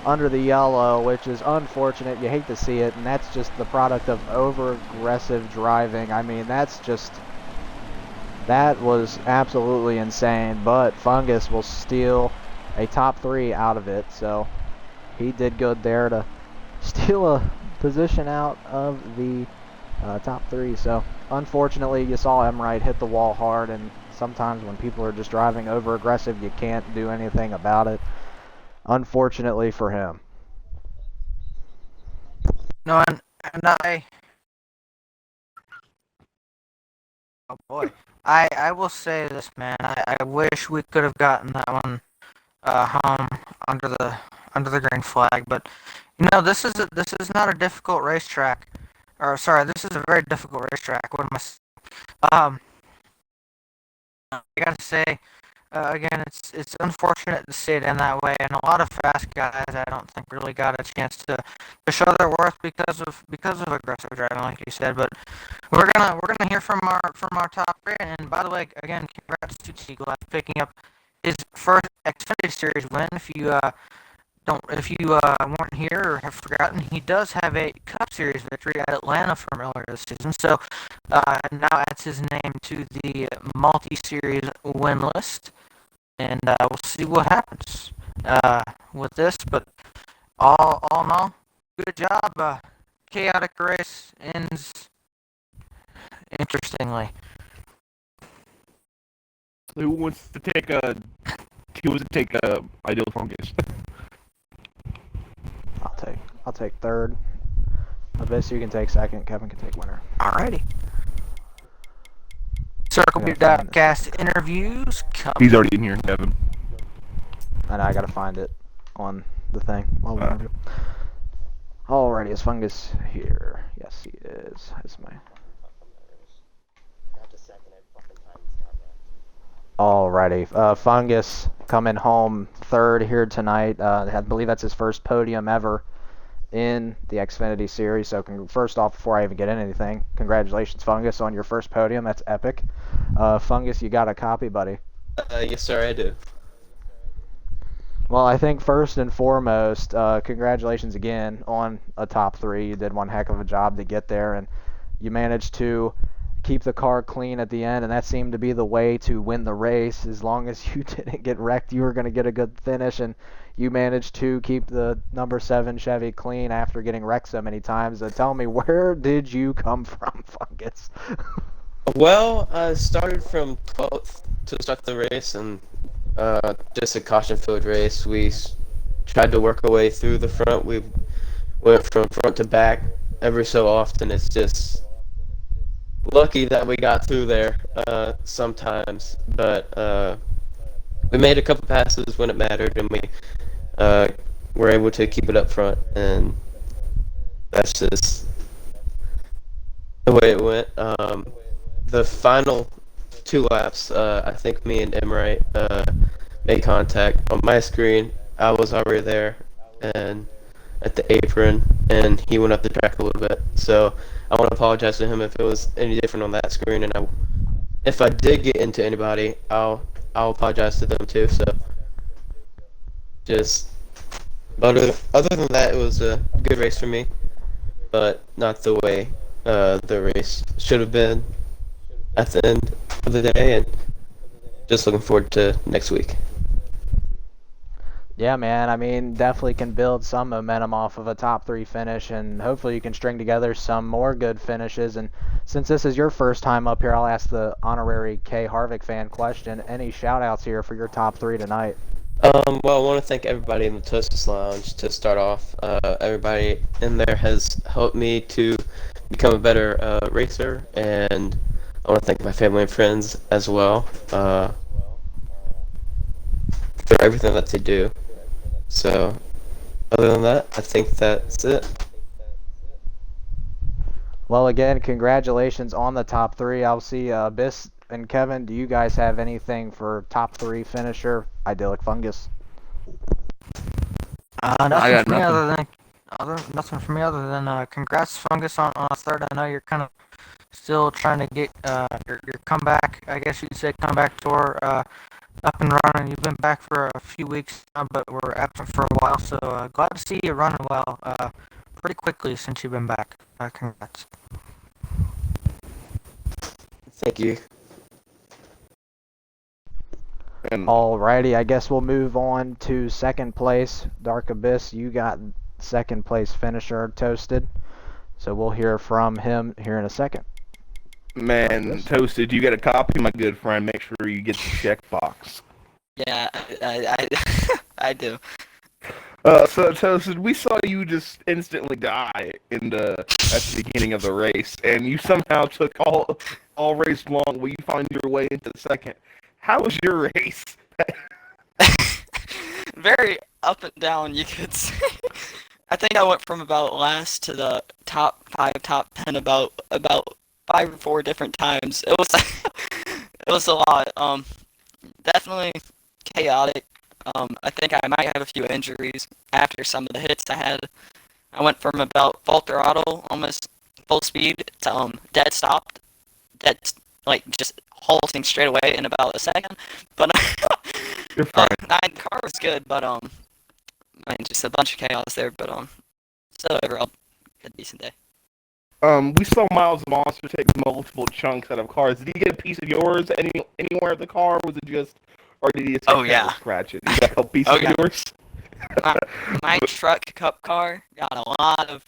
under the yellow, which is unfortunate. You hate to see it, and that's just the product of over-aggressive driving. I mean, that was absolutely insane, but Fungus will steal a top 3 out of it, so he did good there to steal a position out of the top 3. So unfortunately, you saw Emright hit the wall hard, and sometimes when people are just driving over aggressive, you can't do anything about it, unfortunately for him. No, and oh boy, I will say this, man. I wish we could have gotten that one home under the green flag, but this is not a difficult racetrack, or sorry, this is a very difficult racetrack. What am I? I gotta say, again, it's unfortunate to see it in that way, and a lot of fast guys I don't think really got a chance to show their worth because of aggressive driving, like you said. But we're gonna hear from our top 3. And by the way, again, congrats to Teagle for picking up his first Xfinity Series win. If you weren't here or have forgotten, he does have a Cup Series victory at Atlanta from earlier this season. So now adds his name to the multi-series win list, and we'll see what happens with this. But all in all, good job. Chaotic race ends interestingly. Who wants to take ideal Fungus? I'll take third. Abyss, you can take second. Kevin can take winner. Alrighty. Circle Beat Diecast interviews. He's already in here, Kevin. And I gotta find it on the thing. Alrighty, is Fungus here? Yes, he is. That's my. Alrighty, Fungus coming home third here tonight. I believe that's his first podium ever in the Xfinity Series. So first off, before I even get into anything, congratulations, Fungus, on your first podium. That's epic. Fungus, you got a copy, buddy? Yes, sir, I do. Well, I think first and foremost, congratulations again on a top 3. You did one heck of a job to get there, and you managed to keep the car clean at the end, and that seemed to be the way to win the race. As long as you didn't get wrecked, you were going to get a good finish, and you managed to keep the number 7 Chevy clean after getting wrecked so many times. Tell me, where did you come from, Fungus? Well, I started from 12th to start the race, and just a caution-filled race. We tried to work our way through the front. We went from front to back every so often. It's just lucky that we got through there sometimes, but we made a couple passes when it mattered, and we were able to keep it up front, and that's just the way it went. The final 2 laps, I think me and Emright made contact. On my screen, I was already there and at the apron, and he went up the track a little bit. So I want to apologize to him if it was any different on that screen, and if I did get into anybody, I'll apologize to them too. So just other than that, it was a good race for me, but not the way the race should have been at the end of the day, and just looking forward to next week. Yeah, man. I mean, definitely can build some momentum off of a top 3 finish, and hopefully you can string together some more good finishes. And since this is your first time up here, I'll ask the honorary K Harvick fan question. Any shout-outs here for your top 3 tonight? Well, I want to thank everybody in the Toasters Lounge to start off. Everybody in there has helped me to become a better racer, and I want to thank my family and friends as well for everything that they do. So, other than that, I think that's it. Well, again, congratulations on the top 3. I'll see Biss and Kevin, do you guys have anything for top 3 finisher, Idyllic Fungus? Nothing for me other than congrats, Fungus, on a third. I know you're kind of still trying to get your comeback, I guess you'd say, comeback tour up and running. You've been back for a few weeks now, but we're absent for a while. So glad to see you running well pretty quickly since you've been back. Congrats. Thank you. And Alrighty, I guess we'll move on to second place. Dark Abyss, you got second place finisher, Toasted. So we'll hear from him here in a second. man, Toasted, you get a copy, my good friend. Make sure you get the checkbox. Yeah, I I do. So Toasted, we saw you just instantly die at the beginning of the race, and you somehow took all race long. Will you find your way into the second? How was your race? Very up and down, you could say. I think I went from about last to the top 5, top 10 about 5 or 4 different times. It was it was a lot. Definitely chaotic. I think I might have a few injuries after some of the hits I had. I went from about full throttle, almost full speed, to dead stopped, dead like just halting straight away in about a second. But You're fine. the car was good, but just a bunch of chaos there. But still overall, good decent day. We saw Miles the Monster take multiple chunks out of cars. Did he get a piece of yours anywhere in the car? Was it just, or did he just Oh, yeah. scratch it? He got a couple pieces Oh, of yeah. yours? My truck cup car got a lot of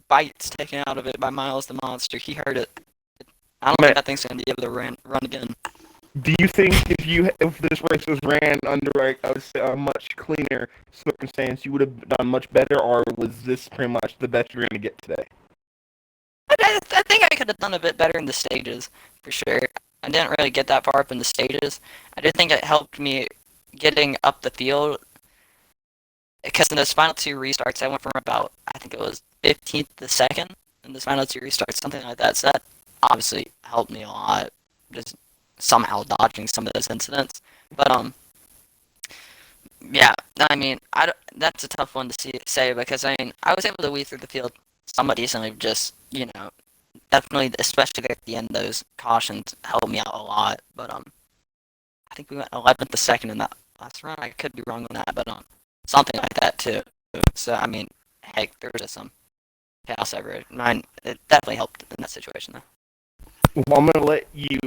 bites taken out of it by Miles the Monster. He heard it. I don't think that thing's gonna be able to run again. Do you think if this race was ran under a much cleaner circumstance, you would have done much better, or was this pretty much the best you're going to get today? I think I could have done a bit better in the stages, for sure. I didn't really get that far up in the stages. I did think it helped me getting up the field, because in those final 2 restarts, I went from about, I think it was 15th to 2nd in those final 2 restarts, something like that. So that obviously helped me a lot, just somehow dodging some of those incidents. But yeah, I mean, that's a tough one to say, because I mean, I was able to weave through the field somewhat decently, just, definitely, especially at the end, those cautions helped me out a lot. But I think we went 11th to 2nd in that last run. I could be wrong on that, but something like that too. So I mean, heck, there was just some chaos over it. Mine, it definitely helped in that situation though. Well, I'm going to let you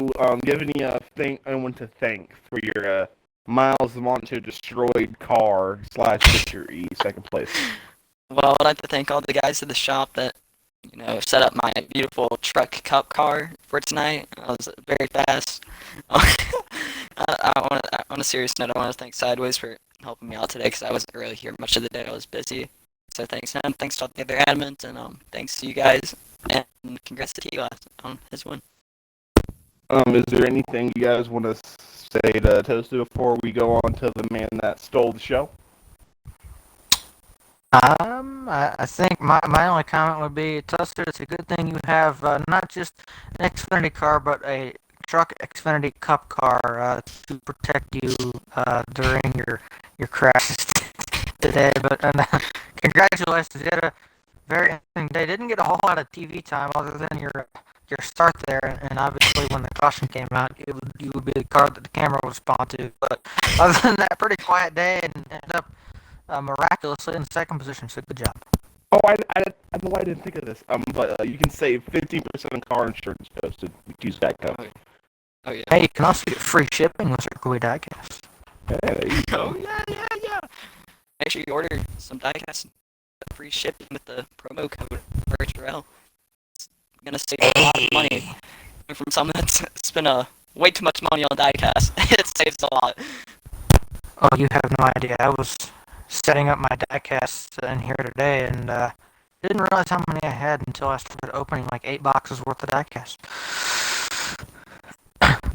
give anyone to thank for your Miles the Monster destroyed car / victory second place. Well, I'd like to thank all the guys at the shop that, set up my beautiful truck cup car for tonight. I was very fast. On a serious note, I want to thank Sideways for helping me out today, because I wasn't really here much of the day. I was busy. So thanks him, thanks to all the other admins, and thanks to you guys, and congrats to T-Glass on his win. Is there anything you guys want to say to Toasted before we go on to the man that stole the show? I think my only comment would be, Toaster, it's a good thing you have not just an Xfinity car, but a truck Xfinity Cup car to protect you during your crashes today. But congratulations, you had a very interesting day. Didn't get a whole lot of TV time other than your start there, and obviously when the caution came out, you would be the car that the camera would respond to. But other than that, pretty quiet day, and ended up miraculously in second position. So good job. Oh, I know I didn't think of this. But you can save 15% on car insurance, Toasted. Use Geico. Oh yeah. Hey, you can also get free shipping with Circuit Diecast. Yeah, there you Oh go. yeah. Make sure you order some diecast free shipping with the promo code RHRL. It's gonna save a lot of money from someone that's spent way too much money on diecast. It saves a lot. Oh, you have no idea. I was setting up my diecast in here today, and didn't realize how many I had until I started opening like 8 boxes worth of diecast.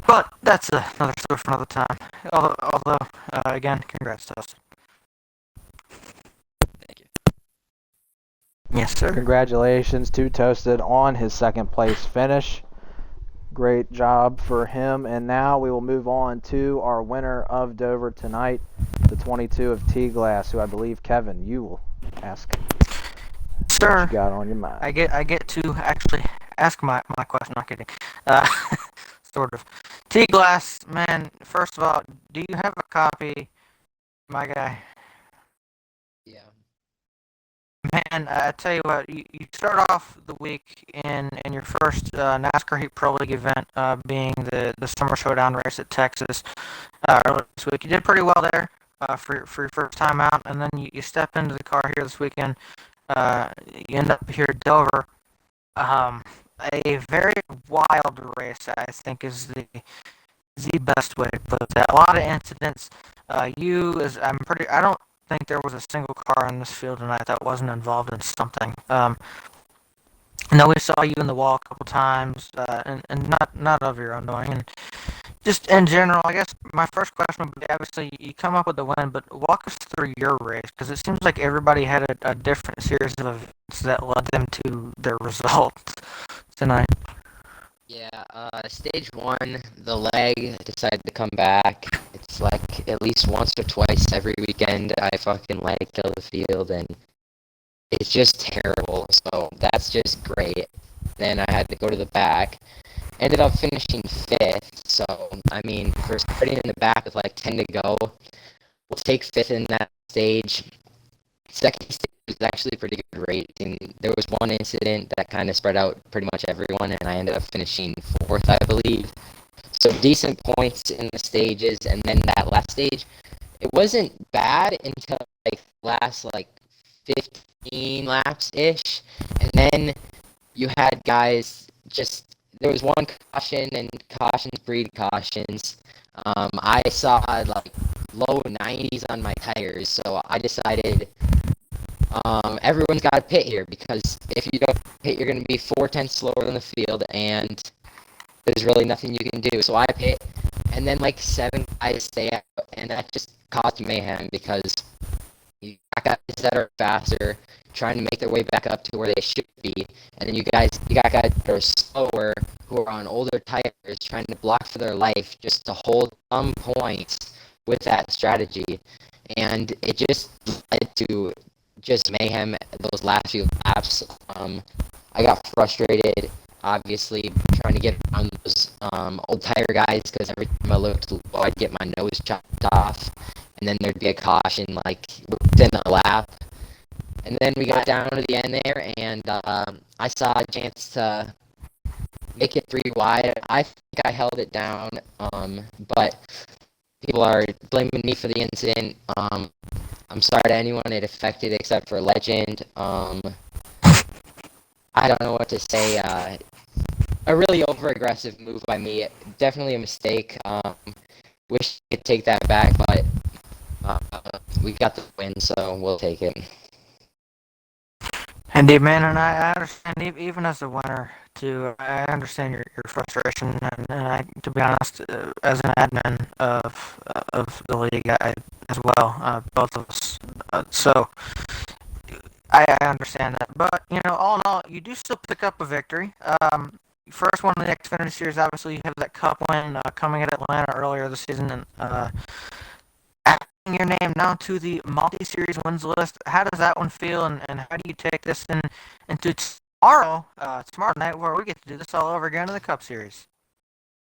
But that's another story for another time. Although again, congrats to us. Thank you. Yes, sir. Congratulations to Toasted on his second place finish. Great job for him. And now we will move on to our winner of Dover tonight, the 22 of T-Glass, who I believe, Kevin, you will ask Sir, what you got on your mind. I get to actually ask my question. Not kidding. Sort of. T-Glass, man, first of all, do you have a copy, my guy? Yeah. Man, I tell you what, you start off the week in your first NASCAR Heat Pro League event, being the Summer Showdown race at Texas earlier this week. You did pretty well there for your first time out, and then you step into the car here this weekend. You end up here at Dover. Um, a very wild race, I think, is the best way to put that. A lot of incidents. I don't think there was a single car in this field tonight that wasn't involved in something. I know we saw you in the wall a couple times, and not of your own doing. And just in general, I guess my first question would be, obviously you come up with the win, but walk us through your race because it seems like everybody had a different series of events that led them to their results tonight. Yeah, stage one, the leg decided to come back. It's like at least once or twice every weekend I fucking leg kill the field and it's just terrible. So that's just great. Then I had to go to the back. Ended up finishing fifth. So, I mean, for starting in the back with like 10 to go, we'll take fifth in that stage. Second stage was actually a pretty good rate. And there was one incident that kind of spread out pretty much everyone, and I ended up finishing fourth, I believe. So decent points in the stages, and then that last stage, it wasn't bad until like last like 15 laps ish, and then you had guys just there was one caution, and cautions breed cautions. I saw like low 90s on my tires, so I decided everyone's got to pit here because if you don't pit, you're going to be 4 tenths slower than the field, and there's really nothing you can do. So I pit, and then like 7 guys stay out, and that just caused mayhem because you got guys that are faster trying to make their way back up to where they should be, and then you got guys that are slower who are on older tires trying to block for their life just to hold some points with that strategy, and it just led to just mayhem those last few laps. I got frustrated, obviously, trying to get around those old tire guys because every time I looked low, I'd get my nose chopped off, and then there'd be a caution like within a lap. And then we got down to the end there, and I saw a chance to make it 3 wide. I think I held it down, but people are blaming me for the incident. I'm sorry to anyone it affected except for Legend. I don't know what to say. A really over-aggressive move by me. Definitely a mistake. Wish I could take that back, but we got the win, so we'll take it. Indeed, man, and I understand, even as a winner, too, I understand your frustration, and to be honest, as an admin of the league, as well, both of us. So I understand that, but all in all, you do still pick up a victory. First one in the Xfinity Series, obviously, you have that Cup win coming at Atlanta earlier this season, and adding your name now to the multi-series wins list. How does that one feel, and how do you take this into tomorrow night, where we get to do this all over again in the Cup Series?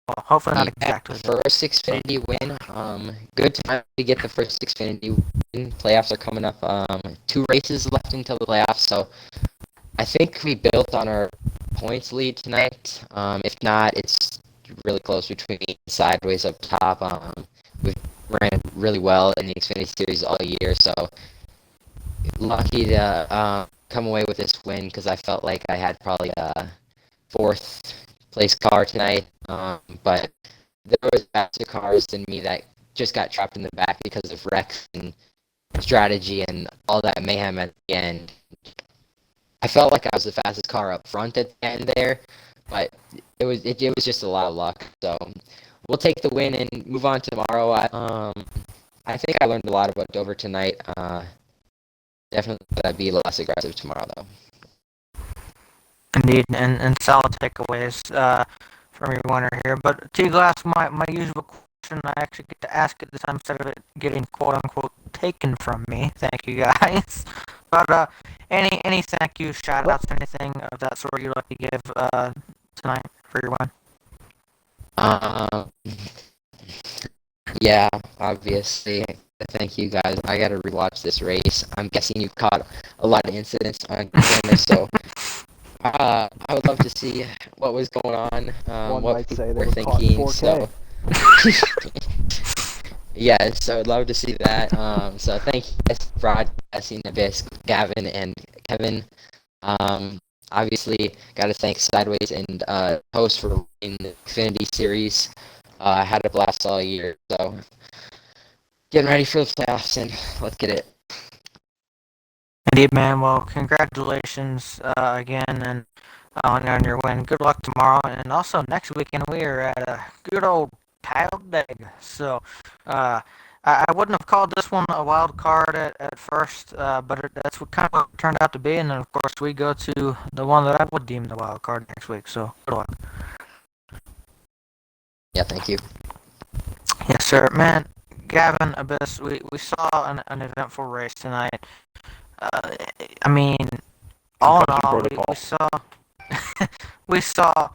Well, hopefully not Yeah, exactly. first Xfinity win. Good time to get the first Xfinity win. Playoffs are coming up. 2 races left until the playoffs, so I think we built on our points lead tonight. If not, it's really close between me and Sideways up top. We've ran really well in the Xfinity Series all year, so lucky to come away with this win because I felt like I had probably a fourth place car tonight, but there was faster cars than me that just got trapped in the back because of wrecks and strategy and all that mayhem at the end. I felt like I was the fastest car up front at the end there, but it was just a lot of luck. So we'll take the win and move on tomorrow. I think I learned a lot about Dover tonight. Definitely gotta be less aggressive tomorrow though. Indeed, and solid takeaways from your winner here. But T-Glass, my usual question, I actually get to ask it this time instead of it getting quote unquote taken from me. Thank you guys. But any thank you, shout outs, anything of that sort you'd like to give tonight for your win? Um, yeah, obviously. Thank you guys. I gotta rewatch this race. I'm guessing you caught a lot of incidents on camera, so I would love to see what was going on, One what might people say they were were caught in thinking. 4K. So yeah, so I'd love to see that. So thank you guys for broadcasting the best, Gavin and Kevin. Um, Obviously, got to thank Sideways and host for in the Xfinity Series. I had a blast all year, so getting ready for the playoffs, and let's get it. Indeed, man. Well, congratulations again and on your win. Good luck tomorrow, and also next weekend we are at a good old Talladega. So, uh, I wouldn't have called this one a wild card at first, but that's what kind of what it turned out to be. And then, of course, we go to the one that I would deem the wild card next week. So, good luck. Yeah, thank you. Yes, sir, man. Gavin Abyss, we saw an eventful race tonight. Uh, I mean, all in Concussion all, protocol. we saw we saw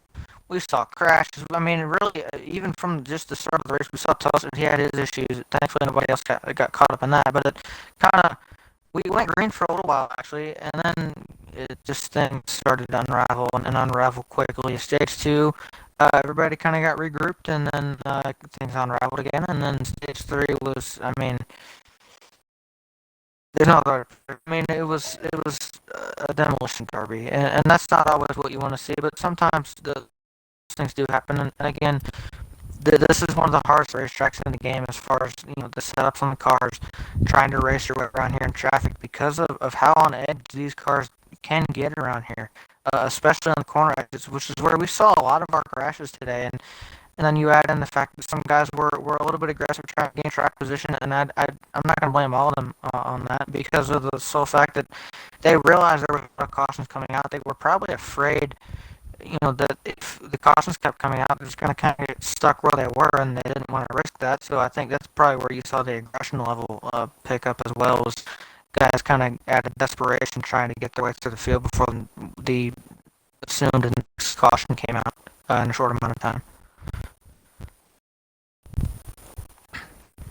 we saw crashes. I mean, really, even from just the start of the race, we saw Toast. He had his issues. Thankfully, nobody else got caught up in that. But it kind of we went green for a little while actually, and then it just things started to unravel and unravel quickly. Stage two, everybody kind of got regrouped, and then things unraveled again. And then stage three was, I mean, there's no other. I mean, it was a demolition derby, and that's not always what you want to see. But sometimes those things do happen. And again, this is one of the hardest racetracks in the game as far as the setups on the cars, trying to race your way around here in traffic because of how on edge these cars can get around here, especially on the corner exits, which is where we saw a lot of our crashes today. And then you add in the fact that some guys were a little bit aggressive trying to gain track position, and I'm not going to blame all of them on that because of the sole fact that they realized there were a lot of cautions coming out. They were probably afraid, that if the cautions kept coming out, they're just going to kind of get stuck where they were, and they didn't want to risk that. So I think that's probably where you saw the aggression level pick up as well, was guys kind of out of desperation trying to get their way through the field before the assumed next caution came out in a short amount of time.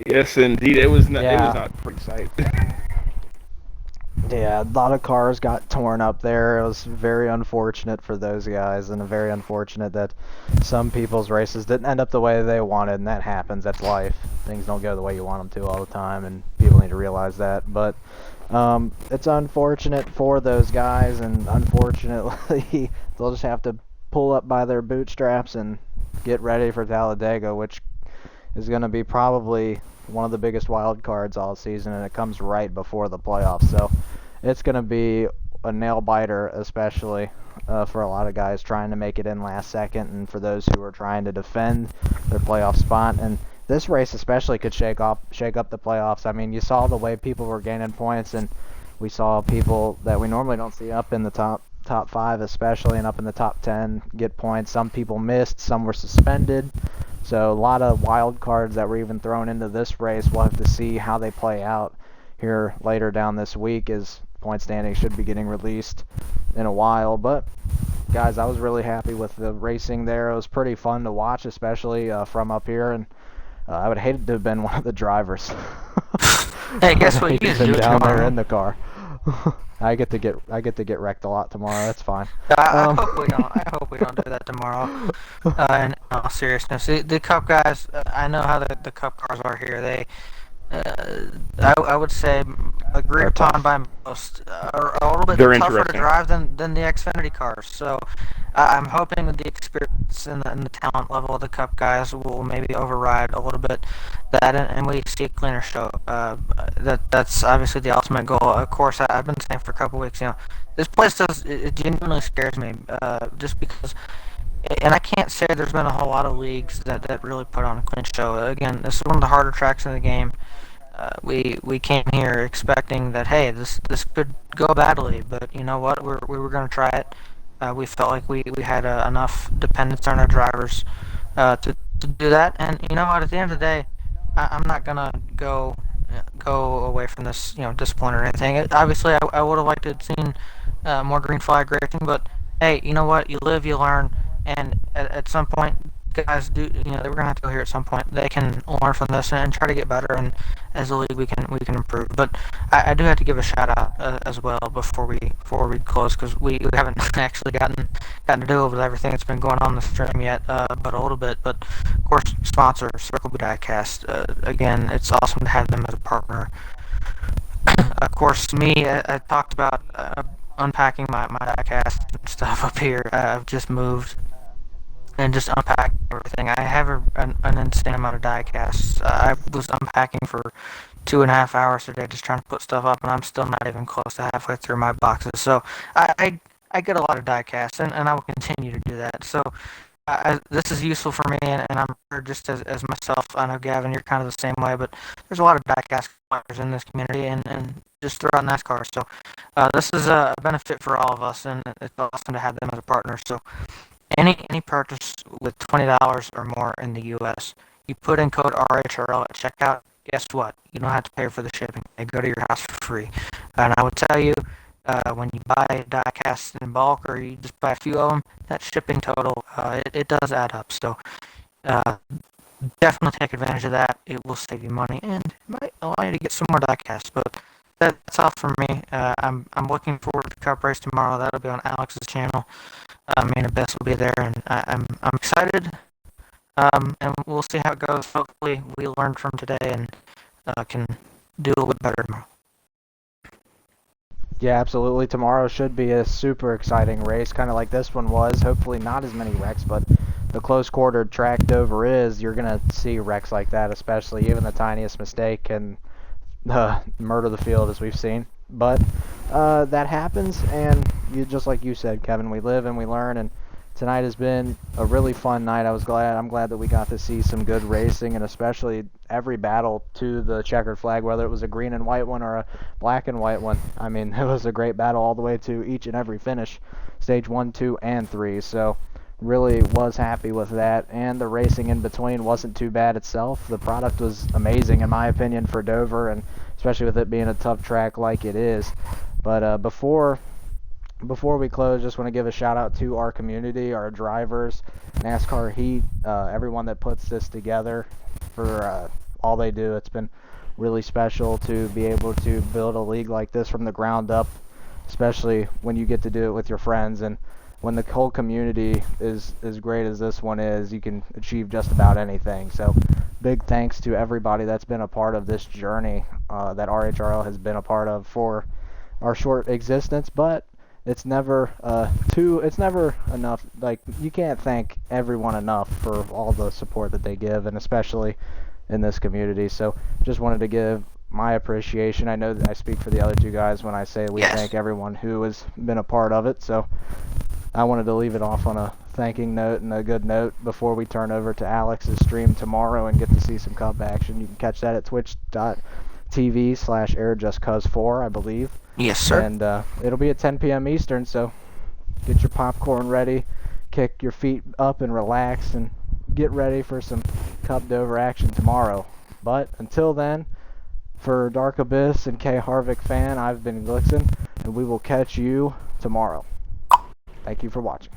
Yes, indeed. It was not. It Yeah. was not a pretty sight. Yeah, a lot of cars got torn up there. It was very unfortunate for those guys, and very unfortunate that some people's races didn't end up the way they wanted, and that happens. That's life. Things don't go the way you want them to all the time, and people need to realize that. But it's unfortunate for those guys, and unfortunately, they'll just have to pull up by their bootstraps and get ready for Talladega, which is going to be probably one of the biggest wild cards all season, and it comes right before the playoffs. So it's going to be a nail biter, especially for a lot of guys trying to make it in last second, and for those who are trying to defend their playoff spot. And this race especially could shake up the playoffs. I mean, you saw the way people were gaining points, and we saw people that we normally don't see up in the top 5 especially, and up in the top 10 get points. Some people missed, some were suspended. So a lot of wild cards that were even thrown into this race. We'll have to see how they play out here later down this week, as point standings should be getting released in a while. But guys, I was really happy with the racing there. It was pretty fun to watch, especially from up here, and I would hate to have been one of the drivers. Hey, guess what? You Been can do it down there tomorrow. in the car. I get to get wrecked a lot tomorrow. That's fine. I hope we don't. I hope we don't do that tomorrow. In all seriousness, the Cup guys. I know how the Cup cars are here. They, I would say, agreed upon by most, are a little bit They're tougher to interesting. drive than the Xfinity cars. So I'm hoping with the experience and the talent level of the Cup guys will maybe override a little bit that, and we see a cleaner show. That's obviously the ultimate goal. Of course, I've been saying for a couple weeks, this place it genuinely scares me, just because. And I can't say there's been a whole lot of leagues that really put on a clean show. Again, this is one of the harder tracks in the game. We came here expecting that, hey, this could go badly, but you know what? We were going to try it. We felt like we had enough dependence on our drivers to do that. And you know what? At the end of the day, I'm not going to go away from this discipline or anything. Obviously, I would have liked to have seen more green flag racing, but hey, you know what? You live, you learn, and at some point, guys do, we're gonna have to go here at some point. They can learn from this and try to get better, and as a league we can improve. But I do have to give a shout out as well before we close, because we haven't actually gotten to do it with everything that's been going on in the stream yet, but a little bit. But of course, sponsor Circle B Diecast. Again, it's awesome to have them as a partner. Of course, I talked about unpacking my diecast and stuff up here. I've just moved and just unpack everything. I have an insane amount of diecasts. I was unpacking for 2.5 hours today just trying to put stuff up, and I'm still not even close to halfway through my boxes. So I get a lot of diecasts, and I will continue to do that. So this is useful for me, and I'm sure just as myself. I know, Gavin, you're kind of the same way, but there's a lot of diecast players in this community, and just throughout NASCAR. So this is a benefit for all of us, and it's awesome to have them as a partner. So any purchase with $20 or more in the U.S., you put in code RHRL at checkout, guess what? You don't have to pay for the shipping. They go to your house for free. And I would tell you, when you buy die-casts in bulk or you just buy a few of them, that shipping total, it does add up. So definitely take advantage of that. It will save you money and it might allow you to get some more die-casts. But that's all from me. I'm looking forward to Cup Race tomorrow. That'll be on Alex's channel. Me and Abyss will be there, and I'm excited. And we'll see how it goes. Hopefully, we learned from today and can do a little bit better tomorrow. Yeah, absolutely. Tomorrow should be a super exciting race, kind of like this one was. Hopefully not as many wrecks, but the close-quartered track Dover is, you're going to see wrecks like that, especially even the tiniest mistake can murder the field, as we've seen. But that happens, and just like you said, Kevin, we live and we learn, and tonight has been a really fun night. I'm glad that we got to see some good racing, and especially every battle to the checkered flag, whether it was a green and white one or a black and white one. I mean, it was a great battle all the way to each and every finish, stage 1, 2, and 3. So really was happy with that, and the racing in between wasn't too bad itself. The product was amazing, in my opinion, for Dover, and especially with it being a tough track like it is. But before we close, just want to give a shout out to our community, our drivers, NASCAR Heat, everyone that puts this together for all they do. It's been really special to be able to build a league like this from the ground up, especially when you get to do it with your friends. And when the whole community is as great as this one is, you can achieve just about anything. So big thanks to everybody that's been a part of this journey that RHRL has been a part of for our short existence, but it's never enough. Like, you can't thank everyone enough for all the support that they give, and especially in this community. So just wanted to give my appreciation. I know that I speak for the other two guys when I say we thank everyone who has been a part of it. So I wanted to leave it off on a thanking note and a good note before we turn over to Alex's stream tomorrow and get to see some Cup action. You can catch that at twitch.tv/airjustcuz4, I believe. Yes, sir. And it'll be at 10 p.m. Eastern, so get your popcorn ready, kick your feet up and relax, and get ready for some Cup Dover action tomorrow. But until then, for Dark Abyss and K Harvick fan, I've been Glixen, and we will catch you tomorrow. Thank you for watching.